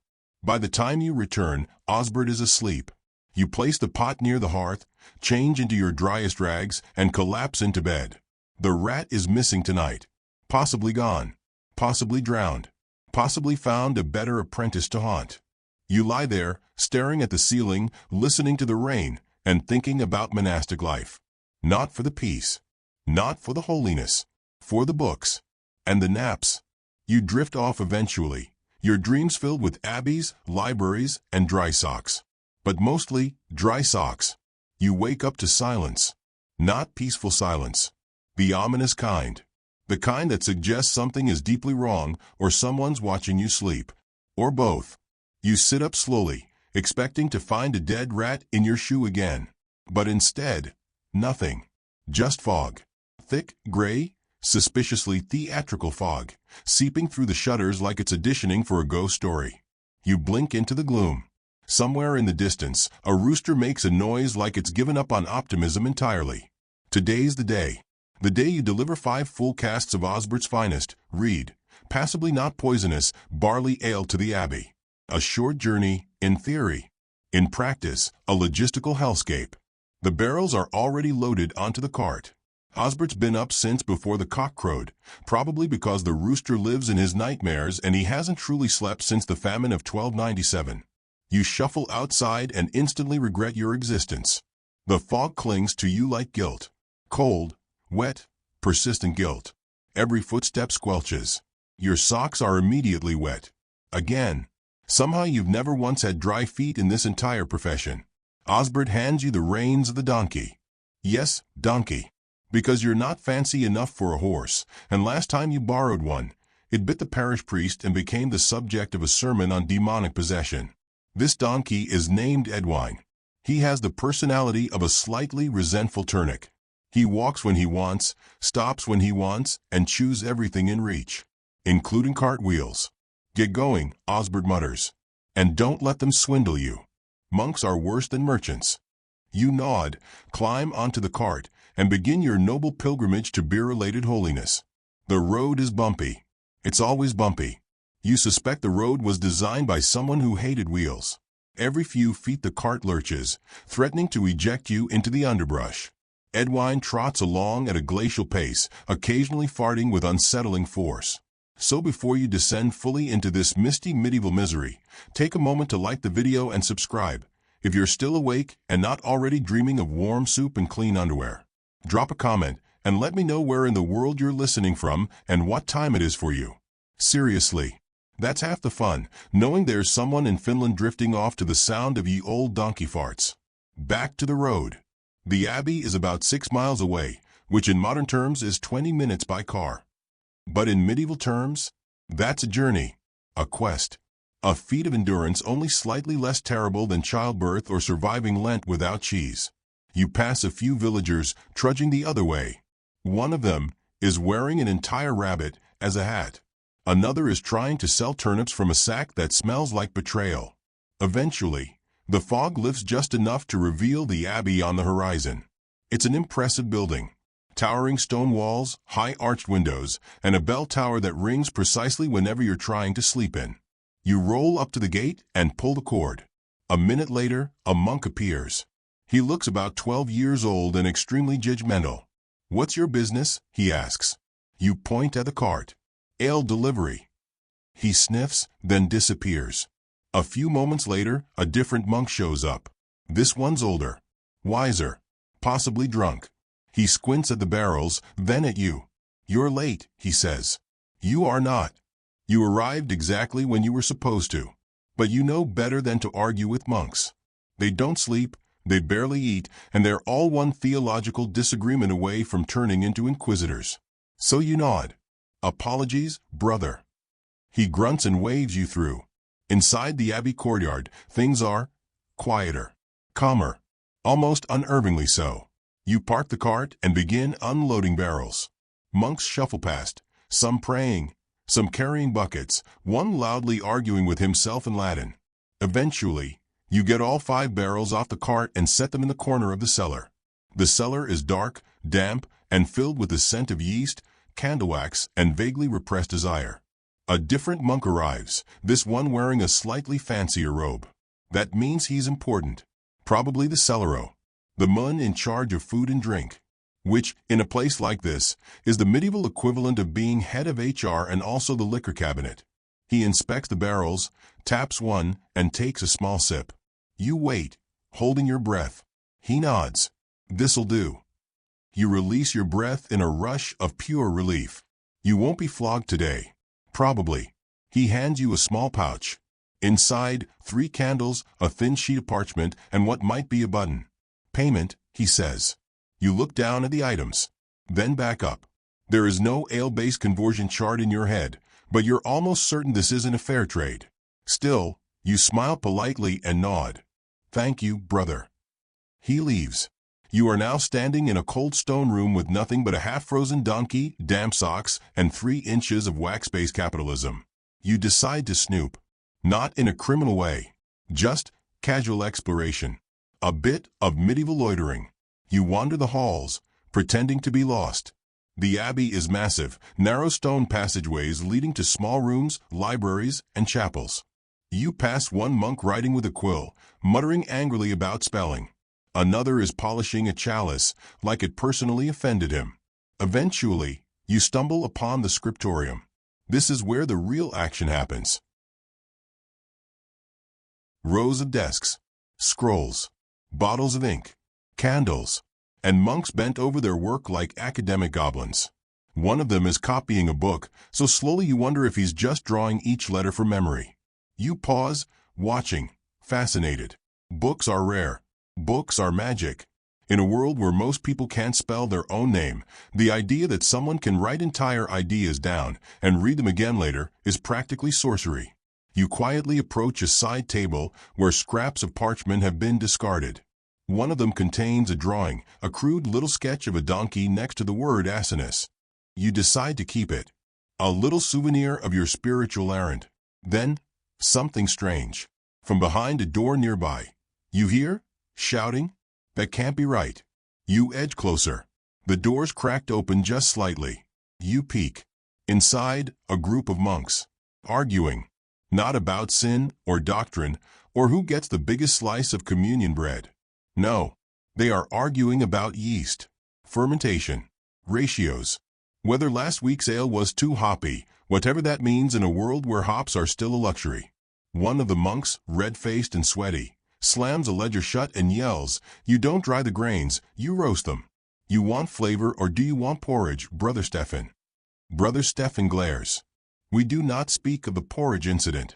By the time you return, Osbert is asleep. You place the pot near the hearth, change into your driest rags, and collapse into bed. The rat is missing tonight. Possibly gone. Possibly drowned. Possibly found a better apprentice to haunt. You lie there, staring at the ceiling, listening to the rain, and thinking about monastic life. Not for the peace. Not for the holiness. For the books. And the naps. You drift off eventually, your dreams filled with abbeys, libraries, and dry socks. But mostly, dry socks. You wake up to silence. Not peaceful silence. The ominous kind. The kind that suggests something is deeply wrong or someone's watching you sleep. Or both. You sit up slowly, expecting to find a dead rat in your shoe again. But instead, nothing. Just fog. Thick, gray, suspiciously theatrical fog, seeping through the shutters like it's auditioning for a ghost story. You blink into the gloom. Somewhere in the distance, a rooster makes a noise like it's given up on optimism entirely. Today's the day. The day you deliver 5 full casks of Osbert's finest, reed, passably not poisonous, barley ale to the Abbey. A short journey, in theory. In practice, a logistical hellscape. The barrels are already loaded onto the cart. Osbert's been up since before the cock crowed, probably because the rooster lives in his nightmares and he hasn't truly slept since the famine of 1297. You shuffle outside and instantly regret your existence. The fog clings to you like guilt. Cold, wet, persistent guilt. Every footstep squelches. Your socks are immediately wet. Again. Somehow you've never once had dry feet in this entire profession. Osbert hands you the reins of the donkey. Yes, donkey. Because you're not fancy enough for a horse, and last time you borrowed one, it bit the parish priest and became the subject of a sermon on demonic possession. This donkey is named Edwine. He has the personality of a slightly resentful turnip. He walks when he wants, stops when he wants, and chews everything in reach, including cartwheels. Get going, Osbert mutters. And don't let them swindle you. Monks are worse than merchants. You nod, climb onto the cart, and begin your noble pilgrimage to beer-related holiness. The road is bumpy. It's always bumpy. You suspect the road was designed by someone who hated wheels. Every few feet the cart lurches, threatening to eject you into the underbrush. Edwine trots along at a glacial pace, occasionally farting with unsettling force. So before you descend fully into this misty medieval misery, take a moment to like the video and subscribe, if you're still awake and not already dreaming of warm soup and clean underwear. Drop a comment and let me know where in the world you're listening from and what time it is for you. Seriously. That's half the fun, knowing there's someone in Finland drifting off to the sound of ye old donkey farts. Back to the road. The abbey is about 6 miles away, which in modern terms is 20 minutes by car. But in medieval terms, that's a journey, a quest, a feat of endurance only slightly less terrible than childbirth or surviving Lent without cheese. You pass a few villagers trudging the other way. One of them is wearing an entire rabbit as a hat. Another is trying to sell turnips from a sack that smells like betrayal. Eventually, the fog lifts just enough to reveal the abbey on the horizon. It's an impressive building. Towering stone walls, high arched windows, and a bell tower that rings precisely whenever you're trying to sleep in. You roll up to the gate and pull the cord. A minute later, a monk appears. He looks about 12 years old and extremely judgmental. "What's your business?" he asks. You point at the cart. "Ale delivery." He sniffs, then disappears. A few moments later, a different monk shows up. This one's older, wiser, possibly drunk. He squints at the barrels, then at you. "You're late," he says. "You are not. You arrived exactly when you were supposed to. But you know better than to argue with monks. They don't sleep, they barely eat, and they're all one theological disagreement away from turning into inquisitors. So you nod. "Apologies, brother." He grunts and waves you through. Inside the abbey courtyard, things are quieter, calmer, almost unnervingly so. You park the cart and begin unloading barrels. Monks shuffle past, some praying, some carrying buckets, one loudly arguing with himself in Latin. Eventually, you get all 5 barrels off the cart and set them in the corner of the cellar. The cellar is dark, damp, and filled with the scent of yeast, candle wax, and vaguely repressed desire. A different monk arrives, this one wearing a slightly fancier robe. That means he's important. Probably the cellaro, the man in charge of food and drink, which, in a place like this, is the medieval equivalent of being head of HR and also the liquor cabinet. He inspects the barrels, taps one, and takes a small sip. You wait, holding your breath. He nods. "This'll do." You release your breath in a rush of pure relief. You won't be flogged today. Probably. He hands you a small pouch. Inside, 3 candles, a thin sheet of parchment, and what might be a button. "Payment," he says. You look down at the items. Then back up. There is no ale-based conversion chart in your head, but you're almost certain this isn't a fair trade. Still, you smile politely and nod. "Thank you, brother." He leaves. You are now standing in a cold stone room with nothing but a half-frozen donkey, damp socks, and 3 inches of wax-based capitalism. You decide to snoop. Not in a criminal way. Just casual exploration. A bit of medieval loitering. You wander the halls, pretending to be lost. The abbey is massive, narrow stone passageways leading to small rooms, libraries, and chapels. You pass one monk writing with a quill, muttering angrily about spelling. Another is polishing a chalice, like it personally offended him. Eventually, you stumble upon the scriptorium. This is where the real action happens. Rows of desks, scrolls, bottles of ink, candles, and monks bent over their work like academic goblins. One of them is copying a book, so slowly you wonder if he's just drawing each letter from memory. You pause, watching, fascinated. Books are rare. Books are magic. In a world where most people can't spell their own name, the idea that someone can write entire ideas down and read them again later is practically sorcery. You quietly approach a side table where scraps of parchment have been discarded. One of them contains a drawing, a crude little sketch of a donkey next to the word asinus. You decide to keep it. A little souvenir of your spiritual errand. Then, something strange. From behind a door nearby, you hear shouting. That can't be right. You edge closer. The door's cracked open just slightly. You peek. Inside, a group of monks. Arguing. Not about sin or doctrine or who gets the biggest slice of communion bread. No. They are arguing about yeast, fermentation, ratios, whether last week's ale was too hoppy, whatever that means in a world where hops are still a luxury. One of the monks, red-faced and sweaty, slams a ledger shut and yells, "You don't dry the grains, you roast them. You want flavor or do you want porridge, Brother Stephen?" Brother Stephen glares. "We do not speak of the porridge incident."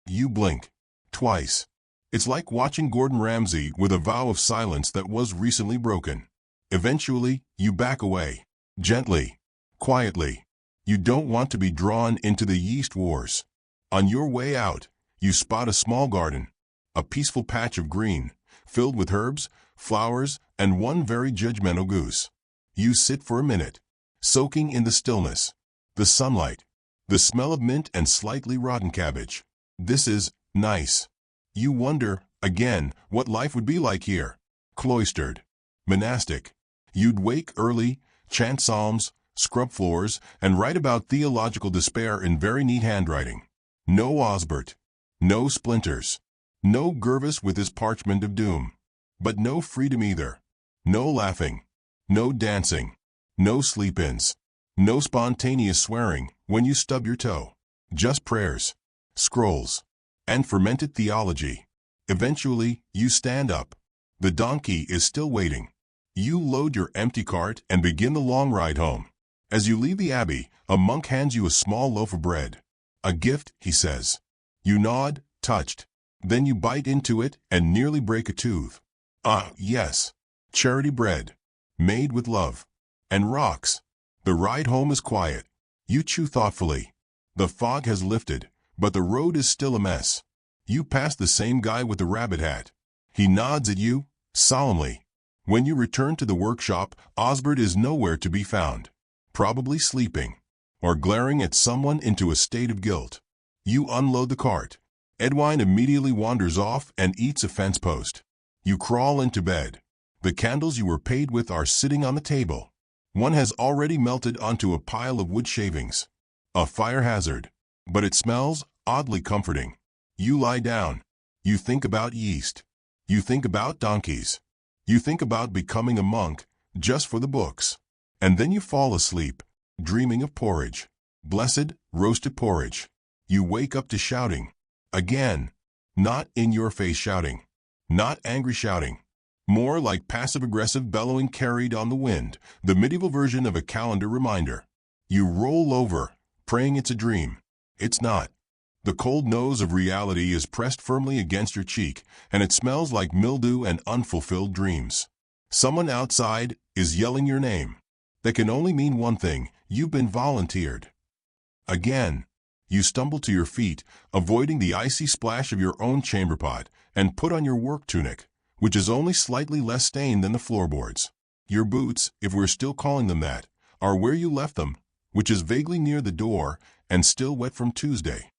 You blink. Twice. It's like watching Gordon Ramsay with a vow of silence that was recently broken. Eventually, you back away. Gently. Quietly. You don't want to be drawn into the yeast wars. On your way out, you spot a small garden. A peaceful patch of green, filled with herbs, flowers, and one very judgmental goose. You sit for a minute, soaking in the stillness, the sunlight, the smell of mint and slightly rotten cabbage. This is nice. You wonder, again, what life would be like here. Cloistered. Monastic. You'd wake early, chant psalms, scrub floors, and write about theological despair in very neat handwriting. No Osbert. No splinters. No Gervis with his parchment of doom. But no freedom either. No laughing. No dancing. No sleep-ins. No spontaneous swearing when you stub your toe. Just prayers, scrolls, and fermented theology. Eventually, you stand up. The donkey is still waiting. You load your empty cart and begin the long ride home. As you leave the abbey, a monk hands you a small loaf of bread. "A gift," he says. You nod, touched. Then you bite into it and nearly break a tooth. Ah, yes. Charity bread. Made with love. And rocks. The ride home is quiet. You chew thoughtfully. The fog has lifted, but the road is still a mess. You pass the same guy with the rabbit hat. He nods at you, solemnly. When you return to the workshop, Osbert is nowhere to be found. Probably sleeping. Or glaring at someone into a state of guilt. You unload the cart. Edwine immediately wanders off and eats a fence post. You crawl into bed. The candles you were paid with are sitting on the table. One has already melted onto a pile of wood shavings. A fire hazard. But it smells oddly comforting. You lie down. You think about yeast. You think about donkeys. You think about becoming a monk, just for the books. And then you fall asleep, dreaming of porridge. Blessed, roasted porridge. You wake up to shouting. Again. Not in-your-face shouting. Not angry shouting. More like passive-aggressive bellowing carried on the wind, the medieval version of a calendar reminder. You roll over, praying it's a dream. It's not. The cold nose of reality is pressed firmly against your cheek, and it smells like mildew and unfulfilled dreams. Someone outside is yelling your name. That can only mean one thing: you've been volunteered. Again. You stumble to your feet, avoiding the icy splash of your own chamber pot, and put on your work tunic, which is only slightly less stained than the floorboards. Your boots, if we're still calling them that, are where you left them, which is vaguely near the door and still wet from Tuesday.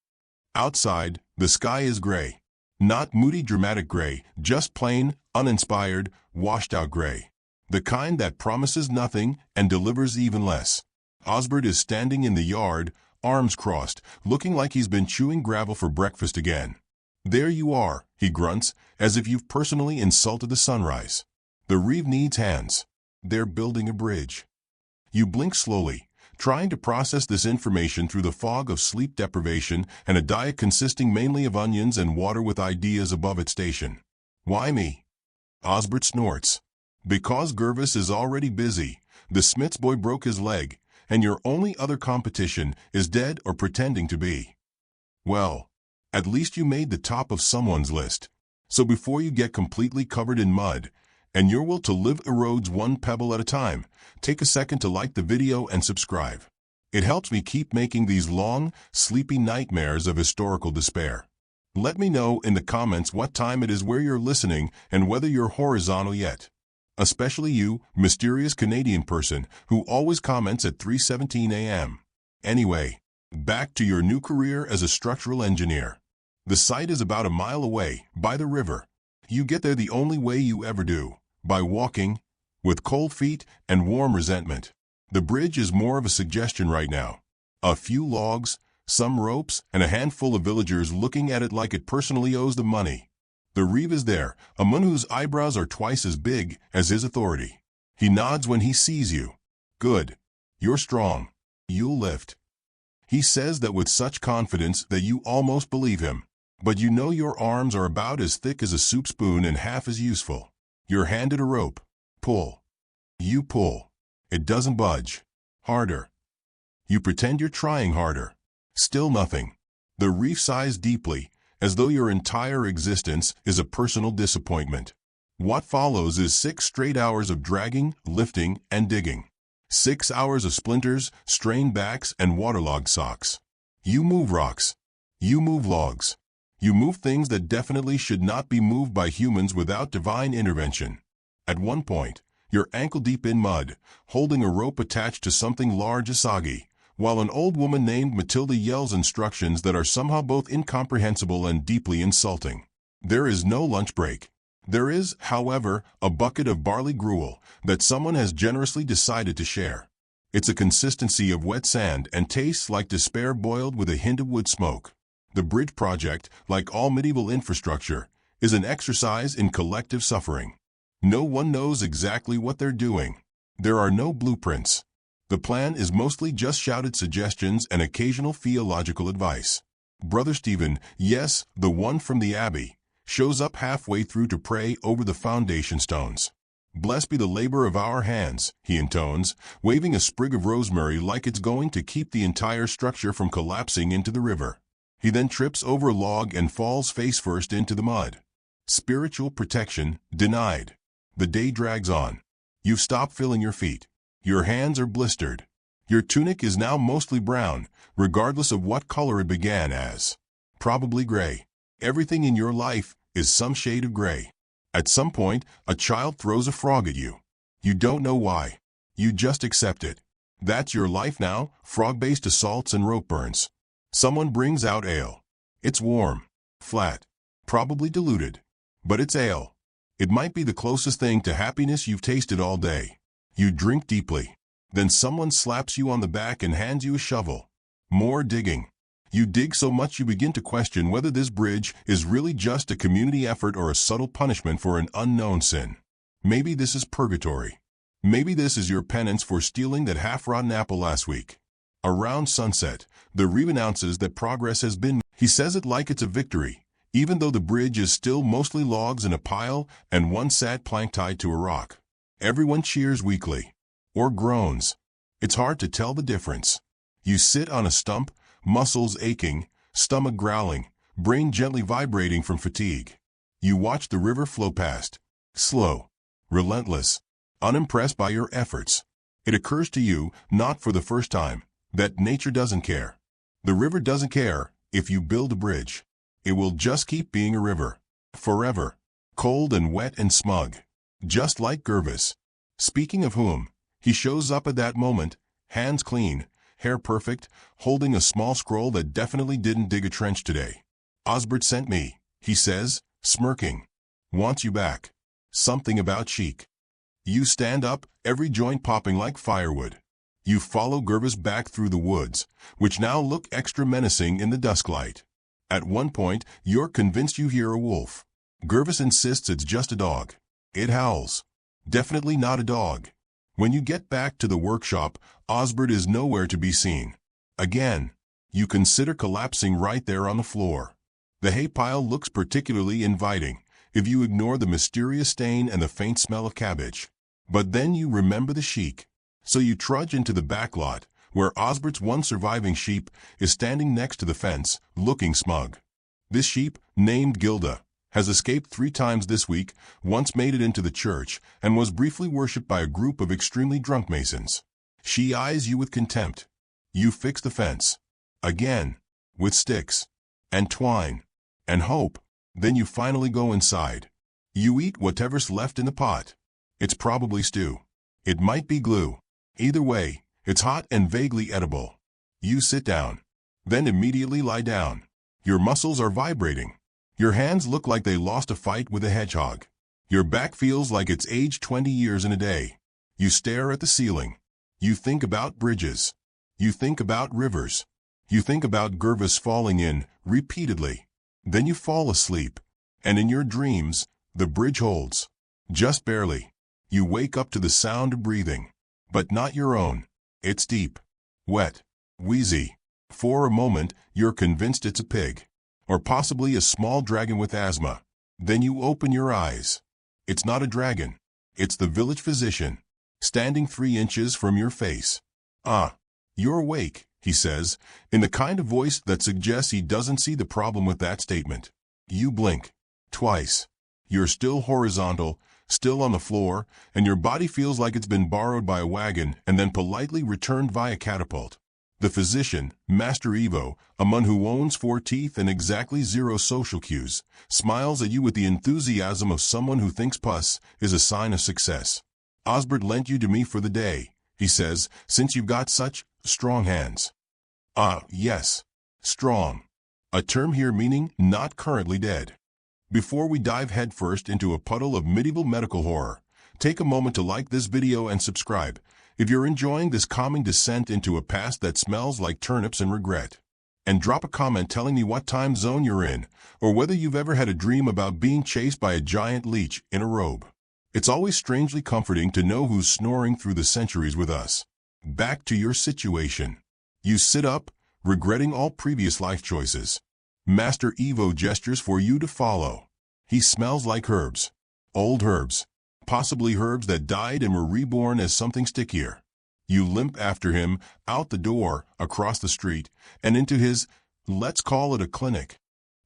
Outside, the sky is gray. Not moody dramatic gray, just plain, uninspired, washed-out gray. The kind that promises nothing and delivers even less. Osbert is standing in the yard, arms crossed, looking like he's been chewing gravel for breakfast again. "There you are," he grunts, as if you've personally insulted the sunrise. The reeve needs hands. They're building a bridge. You blink slowly, trying to process this information through the fog of sleep deprivation and a diet consisting mainly of onions and water with ideas above its station. "Why me?" Osbert snorts. Because Gervis is already busy, the smith's boy broke his leg, and your only other competition is dead or pretending to be. Well, at least you made the top of someone's list. So before you get completely covered in mud, and your will to live erodes one pebble at a time, take a second to like the video and subscribe. It helps me keep making these long, sleepy nightmares of historical despair. Let me know in the comments what time it is where you're listening and whether you're horizontal yet. Especially you, mysterious Canadian person who always comments at 3:17 a.m. Anyway, back to your new career as a structural engineer. The site is about a mile away, by the river. You get there the only way you ever do, by walking, with cold feet and warm resentment. The bridge is more of a suggestion right now. A few logs, some ropes, and a handful of villagers looking at it like it personally owes the money. The reeve is there, a man whose eyebrows are twice as big as his authority. He nods when he sees you. Good. You're strong. You'll lift. He says that with such confidence that you almost believe him. But you know your arms are about as thick as a soup spoon and half as useful. You're handed a rope. Pull. You pull. It doesn't budge. Harder. You pretend you're trying harder. Still nothing. The reef sighs deeply, as though your entire existence is a personal disappointment. What follows is 6 straight hours of dragging, lifting, and digging. 6 hours of splinters, strained backs, and waterlogged socks. You move rocks. You move logs. You move things that definitely should not be moved by humans without divine intervention. At one point, you're ankle-deep in mud, holding a rope attached to something large as soggy, while an old woman named Matilda yells instructions that are somehow both incomprehensible and deeply insulting. There is no lunch break. There is, however, a bucket of barley gruel that someone has generously decided to share. It's a consistency of wet sand and tastes like despair boiled with a hint of wood smoke. The bridge project, like all medieval infrastructure, is an exercise in collective suffering. No one knows exactly what they're doing. There are no blueprints. The plan is mostly just shouted suggestions and occasional theological advice. Brother Stephen, yes, the one from the abbey, shows up halfway through to pray over the foundation stones. Blessed be the labor of our hands, he intones, waving a sprig of rosemary like it's going to keep the entire structure from collapsing into the river. He then trips over a log and falls face first into the mud. Spiritual protection denied. The day drags on. You've stopped filling your feet. Your hands are blistered. Your tunic is now mostly brown, regardless of what color it began as. Probably gray. Everything in your life is some shade of gray. At some point, a child throws a frog at you. You don't know why. You just accept it. That's your life now, frog-based assaults and rope burns. Someone brings out ale. It's warm, flat, probably diluted, but it's ale. It might be the closest thing to happiness you've tasted all day. You drink deeply. Then someone slaps you on the back and hands you a shovel. More digging. You dig so much you begin to question whether this bridge is really just a community effort or a subtle punishment for an unknown sin. Maybe this is purgatory. Maybe this is your penance for stealing that half-rotten apple last week. Around sunset, the reeve announces that progress has been made. He says it like it's a victory, even though the bridge is still mostly logs in a pile and one sad plank tied to a rock. Everyone cheers weakly. Or groans. It's hard to tell the difference. You sit on a stump, muscles aching, stomach growling, brain gently vibrating from fatigue. You watch the river flow past. Slow. Relentless. Unimpressed by your efforts. It occurs to you, not for the first time, that nature doesn't care. The river doesn't care if you build a bridge. It will just keep being a river. Forever. Cold and wet and smug. Just like Gervis. Speaking of whom, he shows up at that moment, hands clean, hair perfect, holding a small scroll that definitely didn't dig a trench today. Osbert sent me, he says, smirking. Wants you back. Something about chic. You stand up, every joint popping like firewood. You follow Gervis back through the woods, which now look extra menacing in the dusklight. At one point, you're convinced you hear a wolf. Gervis insists it's just a dog. It howls. Definitely not a dog. When you get back to the workshop, Osbert is nowhere to be seen. Again, you consider collapsing right there on the floor. The hay pile looks particularly inviting, if you ignore the mysterious stain and the faint smell of cabbage. But then you remember the sheik. So you trudge into the back lot, where Osbert's one surviving sheep is standing next to the fence, looking smug. This sheep, named Gilda, has escaped 3 times this week, once made it into the church, and was briefly worshipped by a group of extremely drunk masons. She eyes you with contempt. You fix the fence. Again. With sticks. And twine. And hope. Then you finally go inside. You eat whatever's left in the pot. It's probably stew. It might be glue. Either way, it's hot and vaguely edible. You sit down. Then immediately lie down. Your muscles are vibrating. Your hands look like they lost a fight with a hedgehog. Your back feels like it's aged 20 years in a day. You stare at the ceiling. You think about bridges. You think about rivers. You think about Gervais falling in, repeatedly. Then you fall asleep. And in your dreams, the bridge holds. Just barely. You wake up to the sound of breathing. But not your own. It's deep. Wet. Wheezy. For a moment, you're convinced it's a pig. Or possibly a small dragon with asthma. Then you open your eyes. It's not a dragon. It's the village physician, standing 3 inches from your face. "Ah, you're awake," he says, in the kind of voice that suggests he doesn't see the problem with that statement. You blink. Twice. You're still horizontal, still on the floor, and your body feels like it's been borrowed by a wagon and then politely returned via catapult. The physician, Master Evo, a man who owns 4 teeth and exactly 0 social cues, smiles at you with the enthusiasm of someone who thinks pus is a sign of success. "Osbert lent you to me for the day," he says, "since you've got such strong hands." "Ah, yes. Strong. A term here meaning not currently dead. Before we dive headfirst into a puddle of medieval medical horror, take a moment to like this video and subscribe if you're enjoying this calming descent into a past that smells like turnips and regret. And drop a comment telling me what time zone you're in, or whether you've ever had a dream about being chased by a giant leech in a robe. It's always strangely comforting to know who's snoring through the centuries with us. Back to your situation. You sit up, regretting all previous life choices. Master Evo gestures for you to follow. He smells like herbs. Old herbs. Possibly herbs that died and were reborn as something stickier. You limp after him, out the door, across the street, and into his, let's call it a clinic.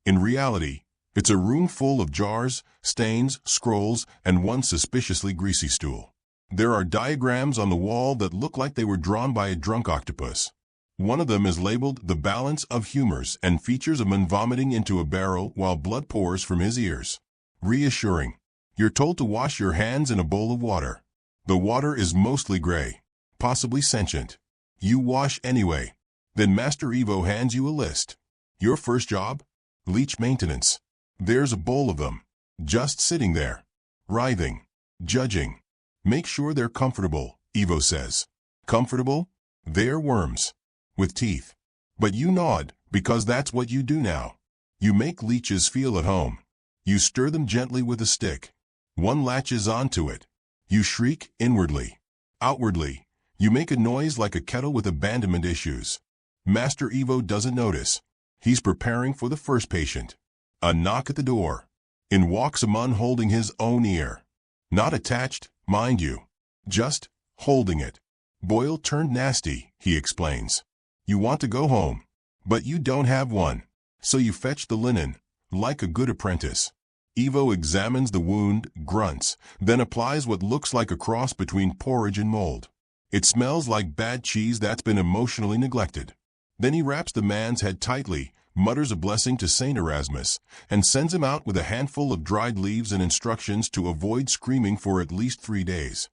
In reality, it's a room full of jars, stains, scrolls, and one suspiciously greasy stool. There are diagrams on the wall that look like they were drawn by a drunk octopus. One of them is labeled "The Balance of Humors" and features a man vomiting into a barrel while blood pours from his ears. Reassuring. You're told to wash your hands in a bowl of water. The water is mostly gray, possibly sentient. You wash anyway. Then Master Evo hands you a list. Your first job? Leech maintenance. There's a bowl of them, just sitting there, writhing, judging. Make sure they're comfortable, Evo says. Comfortable? They're worms. With teeth. But you nod, because that's what you do now. You make leeches feel at home. You stir them gently with a stick. One latches onto it. You shriek inwardly. Outwardly, you make a noise like a kettle with abandonment issues. Master Evo doesn't notice. He's preparing for the first patient. A knock at the door. In walks a man holding his own ear. Not attached, mind you. Just holding it. Boil turned nasty, he explains. You want to go home. But you don't have one. So you fetch the linen, like a good apprentice. Evo examines the wound, grunts, then applies what looks like a cross between porridge and mold. It smells like bad cheese that's been emotionally neglected. Then he wraps the man's head tightly, mutters a blessing to Saint Erasmus, and sends him out with a handful of dried leaves and instructions to avoid screaming for at least 3 days.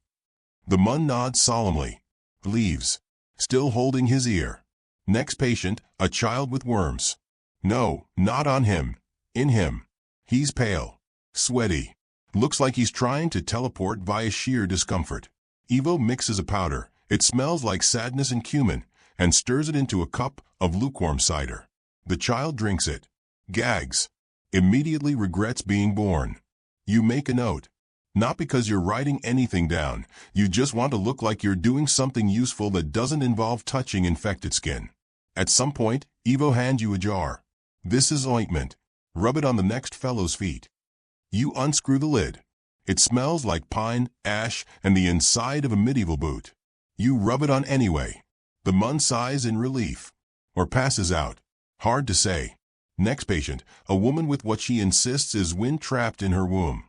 The man nods solemnly. Leaves. Still holding his ear. Next patient, a child with worms. No, not on him. In him. He's pale. Sweaty. Looks like he's trying to teleport via sheer discomfort. Evo mixes a powder. It smells like sadness and cumin, and stirs it into a cup of lukewarm cider. The child drinks it. Gags. Immediately regrets being born. You make a note. Not because you're writing anything down. You just want to look like you're doing something useful that doesn't involve touching infected skin. At some point, Evo hands you a jar. This is ointment. Rub it on the next fellow's feet. You unscrew the lid. It smells like pine, ash, and the inside of a medieval boot. You rub it on anyway. The mun sighs in relief. Or passes out. Hard to say. Next patient, a woman with what she insists is wind trapped in her womb.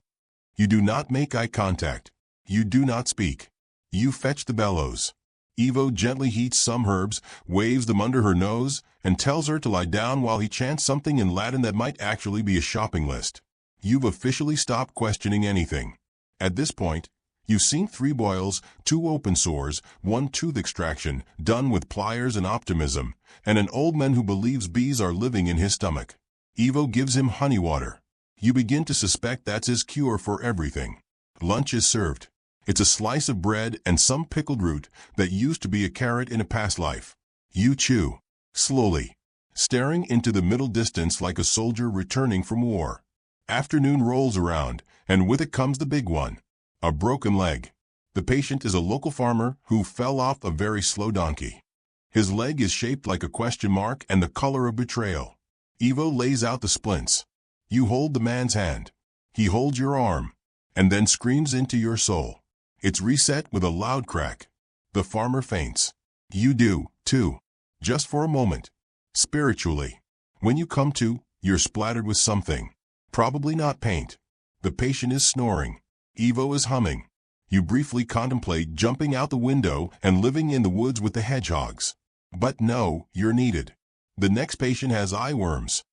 You do not make eye contact. You do not speak. You fetch the bellows. Evo gently heats some herbs, waves them under her nose, and tells her to lie down while he chants something in Latin that might actually be a shopping list. You've officially stopped questioning anything. At this point, you've seen 3 boils, 2 open sores, 1 tooth extraction, done with pliers and optimism, and an old man who believes bees are living in his stomach. Evo gives him honey water. You begin to suspect that's his cure for everything. Lunch is served. It's a slice of bread and some pickled root that used to be a carrot in a past life. You chew, slowly, staring into the middle distance like a soldier returning from war. Afternoon rolls around, and with it comes the big one. A broken leg. The patient is a local farmer who fell off a very slow donkey. His leg is shaped like a question mark and the color of betrayal. Evo lays out the splints. You hold the man's hand. He holds your arm, and then screams into your soul. It's reset with a loud crack. The farmer faints. You do, too. Just for a moment. Spiritually. When you come to, you're splattered with something. Probably not paint. The patient is snoring. Evo is humming. You briefly contemplate jumping out the window and living in the woods with the hedgehogs. But no, you're needed. The next patient has eye worms.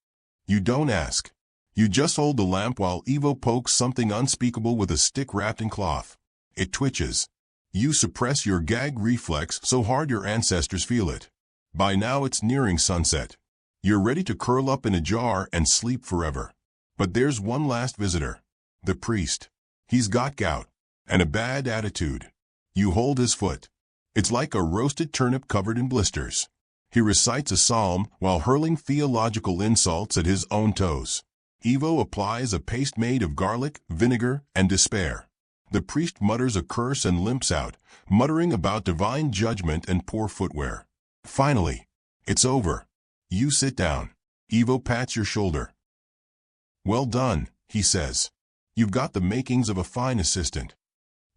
You don't ask. You just hold the lamp while Evo pokes something unspeakable with a stick wrapped in cloth. It twitches. You suppress your gag reflex so hard your ancestors feel it. By now it's nearing sunset. You're ready to curl up in a jar and sleep forever. But there's one last visitor. The priest. He's got gout. And a bad attitude. You hold his foot. It's like a roasted turnip covered in blisters. He recites a psalm while hurling theological insults at his own toes. Evo applies a paste made of garlic, vinegar, and despair. The priest mutters a curse and limps out, muttering about divine judgment and poor footwear. Finally, it's over. You sit down. Evo pats your shoulder. Well done, he says. You've got the makings of a fine assistant.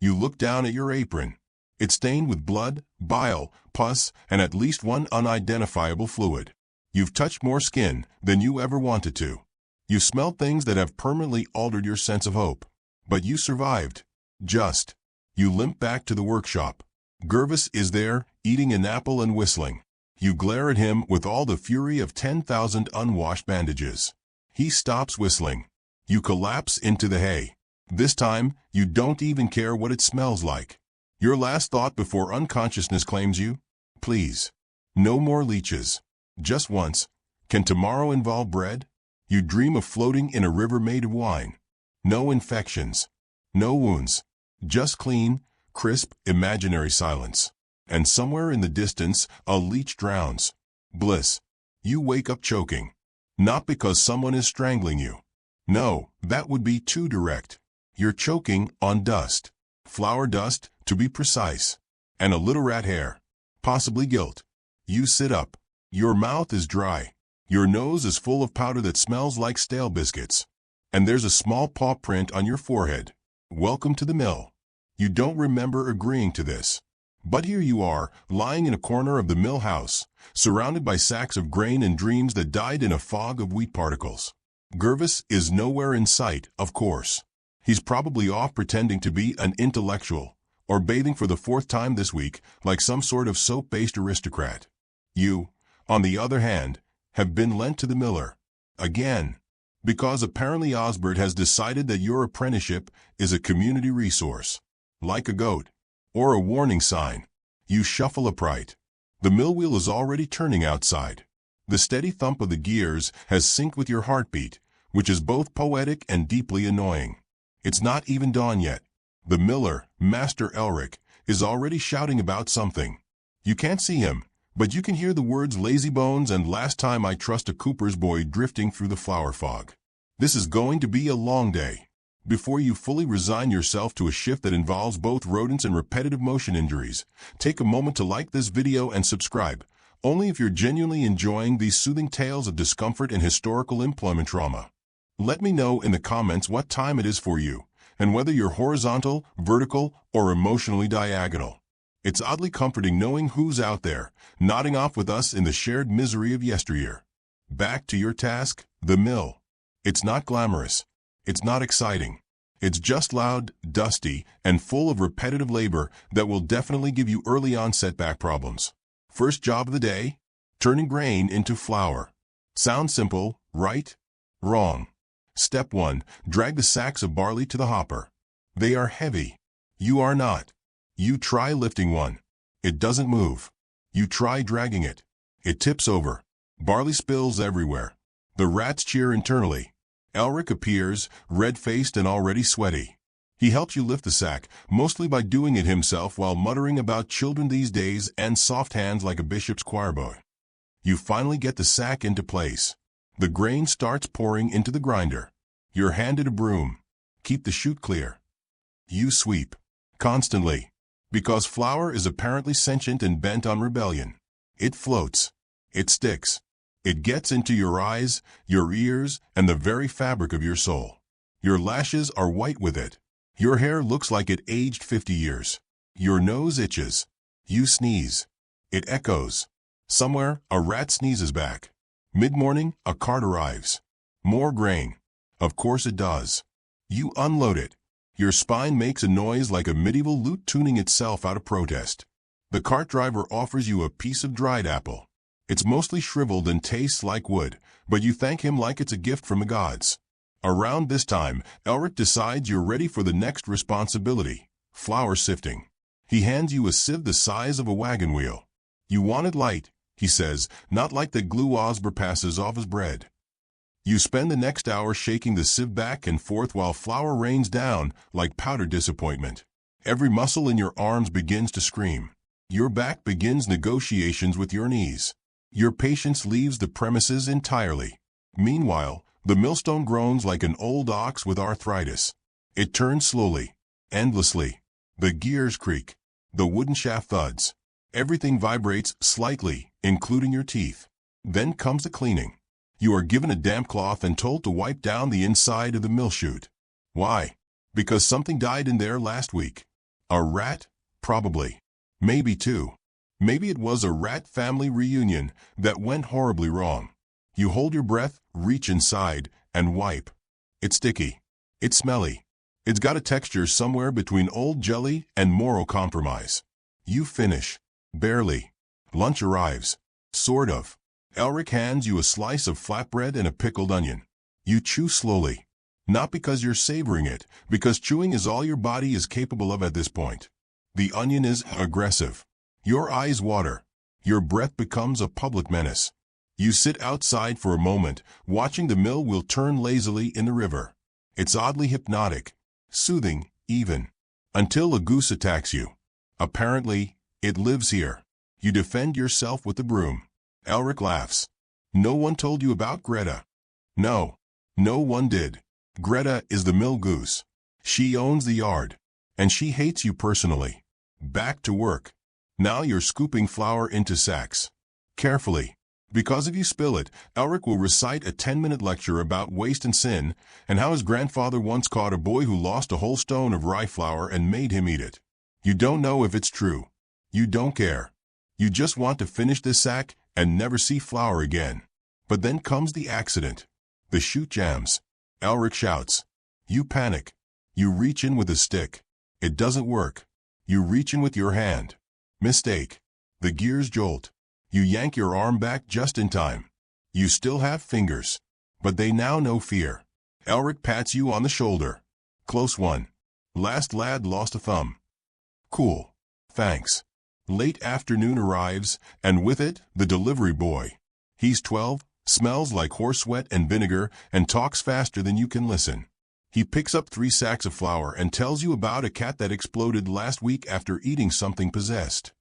You look down at your apron. It's stained with blood, bile, pus, and at least one unidentifiable fluid. You've touched more skin than you ever wanted to. You smelled things that have permanently altered your sense of hope. But you survived. Just. You limp back to the workshop. Gervis is there, eating an apple and whistling. You glare at him with all the fury of 10,000 unwashed bandages. He stops whistling. You collapse into the hay. This time, you don't even care what it smells like. Your last thought before unconsciousness claims you? Please. No more leeches. Just once. Can tomorrow involve bread? You dream of floating in a river made of wine. No infections. No wounds. Just clean, crisp, imaginary silence. And somewhere in the distance, a leech drowns. Bliss. You wake up choking. Not because someone is strangling you. No, that would be too direct. You're choking on dust. Flower dust, to be precise. And a little rat hair. Possibly guilt. You sit up. Your mouth is dry. Your nose is full of powder that smells like stale biscuits. And there's a small paw print on your forehead. Welcome to the mill. You don't remember agreeing to this. But here you are, lying in a corner of the mill house, surrounded by sacks of grain and dreams that died in a fog of wheat particles. Gervis is nowhere in sight, of course. He's probably off pretending to be an intellectual, or bathing for the 4th time this week like some sort of soap-based aristocrat. You, on the other hand, have been lent to the miller. Again. Because apparently Osbert has decided that your apprenticeship is a community resource. Like a goat. Or a warning sign. You shuffle upright. The mill wheel is already turning outside. The steady thump of the gears has synced with your heartbeat, which is both poetic and deeply annoying. It's not even dawn yet. The miller, Master Elric, is already shouting about something. You can't see him, but you can hear the words lazy bones and last time I trust a Cooper's boy drifting through the flower fog. This is going to be a long day. Before you fully resign yourself to a shift that involves both rodents and repetitive motion injuries, take a moment to like this video and subscribe, only if you're genuinely enjoying these soothing tales of discomfort and historical employment trauma. Let me know in the comments what time it is for you, and whether you're horizontal, vertical, or emotionally diagonal. It's oddly comforting knowing who's out there, nodding off with us in the shared misery of yesteryear. Back to your task, the mill. It's not glamorous. It's not exciting. It's just loud, dusty, and full of repetitive labor that will definitely give you early onset back problems. First job of the day? Turning grain into flour. Sounds simple, right? Wrong. Step 1. Drag the sacks of barley to the hopper. They are heavy. You are not. You try lifting one. It doesn't move. You try dragging it. It tips over. Barley spills everywhere. The rats cheer internally. Elric appears, red-faced and already sweaty. He helps you lift the sack, mostly by doing it himself while muttering about children these days and soft hands like a bishop's choir boy. You finally get the sack into place. The grain starts pouring into the grinder. You're handed a broom. Keep the chute clear. You sweep. Constantly. Because flour is apparently sentient and bent on rebellion. It floats. It sticks. It gets into your eyes, your ears, and the very fabric of your soul. Your lashes are white with it. Your hair looks like it aged 50 years. Your nose itches. You sneeze. It echoes. Somewhere, a rat sneezes back. Mid-morning, a cart arrives. More grain. Of course it does. You unload it. Your spine makes a noise like a medieval lute tuning itself out of protest. The cart driver offers you a piece of dried apple. It's mostly shriveled and tastes like wood, but you thank him like it's a gift from the gods. Around this time, Elric decides you're ready for the next responsibility, flour sifting. He hands you a sieve the size of a wagon wheel. You want it light, he says, not like the glue Osber passes off his bread. You spend the next hour shaking the sieve back and forth while flour rains down like powdered disappointment. Every muscle in your arms begins to scream. Your back begins negotiations with your knees. Your patience leaves the premises entirely. Meanwhile, the millstone groans like an old ox with arthritis. It turns slowly, endlessly. The gears creak. The wooden shaft thuds. Everything vibrates slightly, including your teeth. Then comes the cleaning. You are given a damp cloth and told to wipe down the inside of the mill chute. Why? Because something died in there last week. A rat? Probably. Maybe two. Maybe it was a rat family reunion that went horribly wrong. You hold your breath, reach inside, and wipe. It's sticky. It's smelly. It's got a texture somewhere between old jelly and moral compromise. You finish. Barely. Lunch arrives. Sort of. Elric hands you a slice of flatbread and a pickled onion. You chew slowly. Not because you're savoring it, because chewing is all your body is capable of at this point. The onion is aggressive. Your eyes water. Your breath becomes a public menace. You sit outside for a moment, watching the mill wheel turn lazily in the river. It's oddly hypnotic, soothing, even. Until a goose attacks you. Apparently, it lives here. You defend yourself with the broom. Elric laughs. No one told you about Greta. No. No one did. Greta is the mill goose. She owns the yard. And she hates you personally. Back to work. Now you're scooping flour into sacks. Carefully. Because if you spill it, Elric will recite a 10-minute lecture about waste and sin, and how his grandfather once caught a boy who lost a whole stone of rye flour and made him eat it. You don't know if it's true. You don't care. You just want to finish this sack and never see flour again. But then comes the accident. The chute jams. Elric shouts. You panic. You reach in with a stick. It doesn't work. You reach in with your hand. Mistake. The gears jolt. You yank your arm back just in time. You still have fingers. But they now know fear. Elric pats you on the shoulder. Close one. Last lad lost a thumb. Cool. Thanks. Late afternoon arrives, and with it, the delivery boy. He's 12, smells like horse sweat and vinegar, and talks faster than you can listen. He picks up 3 sacks of flour and tells you about a cat that exploded last week after eating something possessed.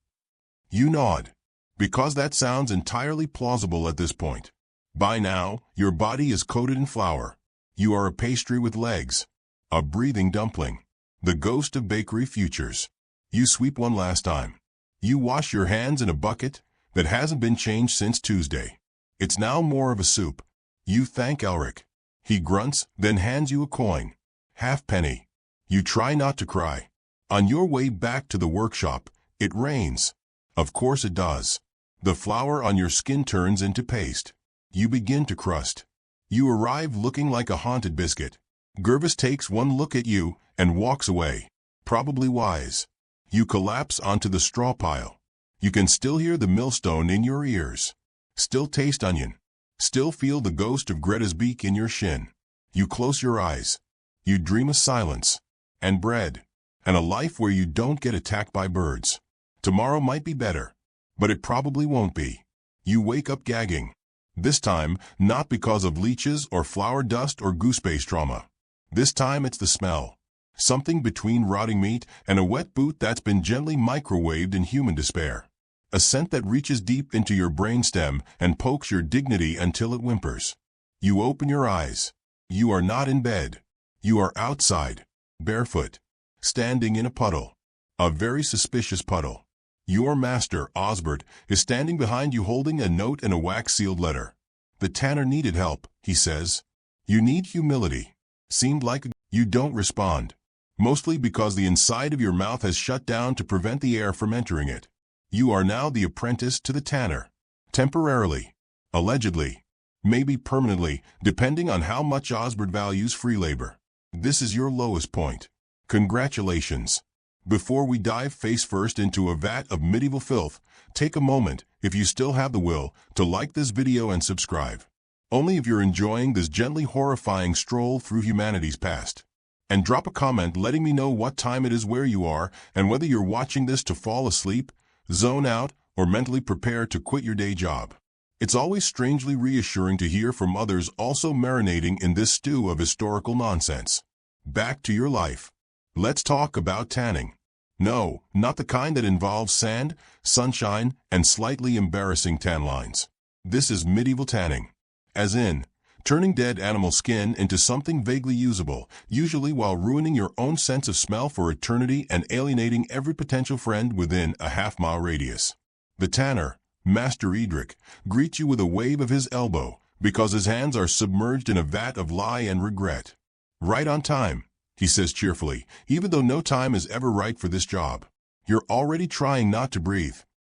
You nod. Because that sounds entirely plausible at this point. By now, your body is coated in flour. You are a pastry with legs. A breathing dumpling. The ghost of bakery futures. You sweep one last time. You wash your hands in a bucket that hasn't been changed since Tuesday. It's now more of a soup. You thank Elric. He grunts, then hands you a coin. Halfpenny. You try not to cry. On your way back to the workshop, it rains. Of course it does. The flour on your skin turns into paste. You begin to crust. You arrive looking like a haunted biscuit. Gervis takes one look at you and walks away. Probably wise. You collapse onto the straw pile. You can still hear the millstone in your ears. Still taste onion. Still feel the ghost of Greta's beak in your shin. You close your eyes. You dream of silence. And bread. And a life where you don't get attacked by birds. Tomorrow might be better. But it probably won't be. You wake up gagging. This time, not because of leeches or flour dust or goose-based trauma. This time it's the smell. Something between rotting meat and a wet boot that's been gently microwaved in human despair. A scent that reaches deep into your brainstem and pokes your dignity until it whimpers. You open your eyes. You are not in bed. You are outside, barefoot, standing in a puddle. A very suspicious puddle. Your master, Osbert, is standing behind you holding a note and a wax-sealed letter. The tanner needed help, he says. You need humility. Seemed like you don't respond. Mostly because the inside of your mouth has shut down to prevent the air from entering it. You are now the apprentice to the tanner. Temporarily. Allegedly. Maybe permanently, depending on how much Osbert values free labor. This is your lowest point. Congratulations. Before we dive face first into a vat of medieval filth, take a moment, if you still have the will, to like this video and subscribe. Only if you're enjoying this gently horrifying stroll through humanity's past. And drop a comment letting me know what time it is where you are and whether you're watching this to fall asleep, zone out, or mentally prepare to quit your day job. It's always strangely reassuring to hear from others also marinating in this stew of historical nonsense. Back to your life. Let's talk about tanning. No, not the kind that involves sand, sunshine, and slightly embarrassing tan lines. This is medieval tanning. As in, turning dead animal skin into something vaguely usable, usually while ruining your own sense of smell for eternity and alienating every potential friend within a half-mile radius. The tanner, Master Edric, greets you with a wave of his elbow, because his hands are submerged in a vat of lie and regret. Right on time, he says cheerfully, even though no time is ever right for this job. You're already trying not to breathe.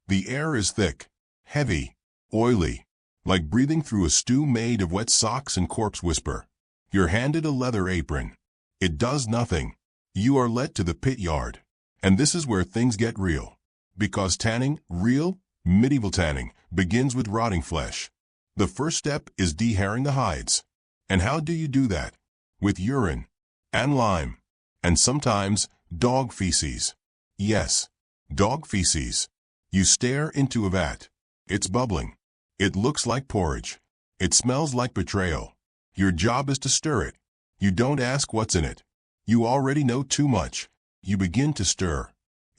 The air is thick, heavy, oily, like breathing through a stew made of wet socks and corpse whisper. You're handed a leather apron. It does nothing. You are led to the pit yard. And this is where things get real. Because tanning, real, medieval tanning, begins with rotting flesh. The first step is dehairing the hides. And how do you do that? With urine. And lime. And sometimes, dog feces. Yes, dog feces. You stare into a vat. It's bubbling. It looks like porridge. It smells like betrayal. Your job is to stir it. You don't ask what's in it. You already know too much. You begin to stir.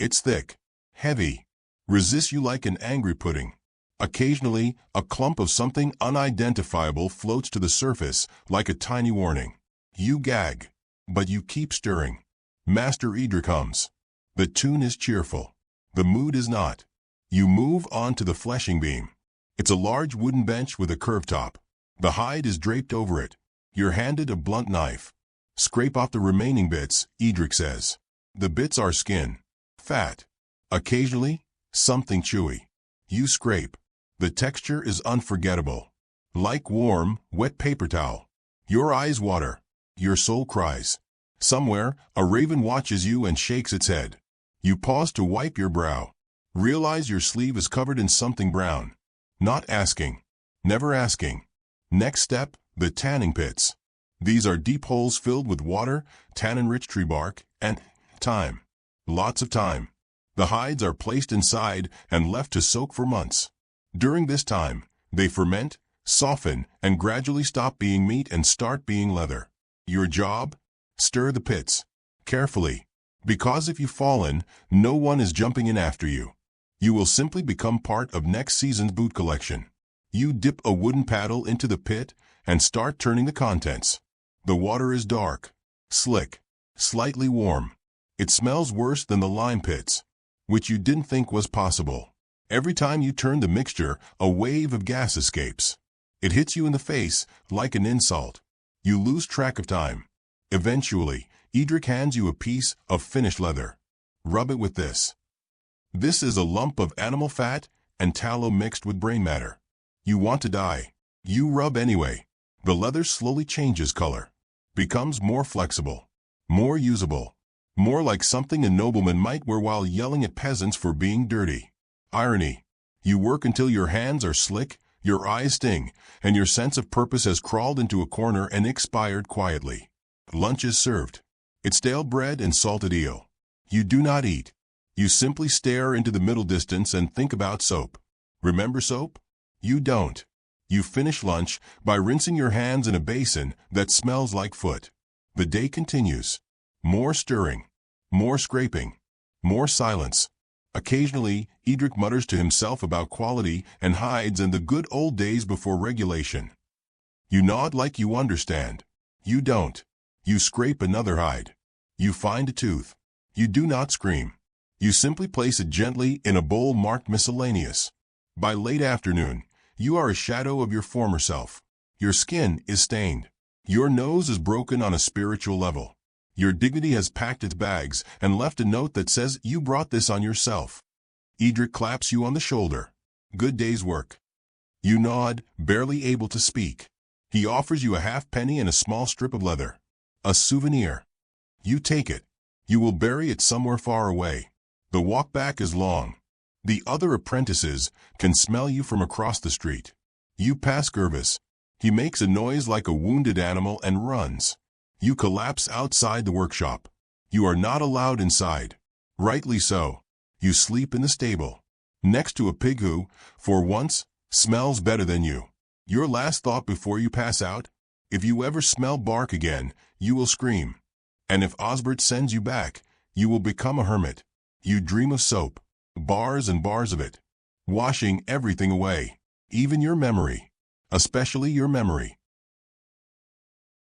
It's thick, heavy, resists you like an angry pudding. Occasionally, a clump of something unidentifiable floats to the surface like a tiny warning. You gag, but you keep stirring. Master Edric comes. The tune is cheerful. The mood is not. You move on to the fleshing beam. It's a large wooden bench with a curved top. The hide is draped over it. You're handed a blunt knife. Scrape off the remaining bits, Edric says. The bits are skin, fat, occasionally, something chewy. You scrape. The texture is unforgettable. Like warm, wet paper towel. Your eyes water. Your soul cries. Somewhere, a raven watches you and shakes its head. You pause to wipe your brow. Realize your sleeve is covered in something brown. Not asking. Never asking. Next step, the tanning pits. These are deep holes filled with water, tannin-rich tree bark, and time. Lots of time. The hides are placed inside and left to soak for months. During this time, they ferment, soften, and gradually stop being meat and start being leather. Your job? Stir the pits. Carefully. Because if you fall in, no one is jumping in after you. You will simply become part of next season's boot collection. You dip a wooden paddle into the pit and start turning the contents. The water is dark, slick, slightly warm. It smells worse than the lime pits, which you didn't think was possible. Every time you turn the mixture, a wave of gas escapes. It hits you in the face like an insult. You lose track of time. Eventually, Edric hands you a piece of finished leather. Rub it with this. This is a lump of animal fat and tallow mixed with brain matter. You want to die. You rub anyway. The leather slowly changes color, becomes more flexible, more usable, more like something a nobleman might wear while yelling at peasants for being dirty. Irony. You work until your hands are slick, your eyes sting, and your sense of purpose has crawled into a corner and expired quietly. Lunch is served. It's stale bread and salted eel. You do not eat. You simply stare into the middle distance and think about soap. Remember soap? You don't. You finish lunch by rinsing your hands in a basin that smells like foot. The day continues. More stirring, more scraping, more silence. Occasionally, Edric mutters to himself about quality and hides and the good old days before regulation. You nod like you understand. You don't. You scrape another hide. You find a tooth. You do not scream. You simply place it gently in a bowl marked miscellaneous. By late afternoon, you are a shadow of your former self. Your skin is stained. Your nose is broken on a spiritual level. Your dignity has packed its bags and left a note that says you brought this on yourself. Edric claps you on the shoulder. Good day's work. You nod, barely able to speak. He offers you a half-penny and a small strip of leather. A souvenir. You take it. You will bury it somewhere far away. The walk back is long. The other apprentices can smell you from across the street. You pass Gervis. He makes a noise like a wounded animal and runs. You collapse outside the workshop. You are not allowed inside. Rightly so. You sleep in the stable, next to a pig who, for once, smells better than you. Your last thought before you pass out? If you ever smell bark again, you will scream. And if Osbert sends you back, you will become a hermit. You dream of soap, bars and bars of it, washing everything away, even your memory, especially your memory.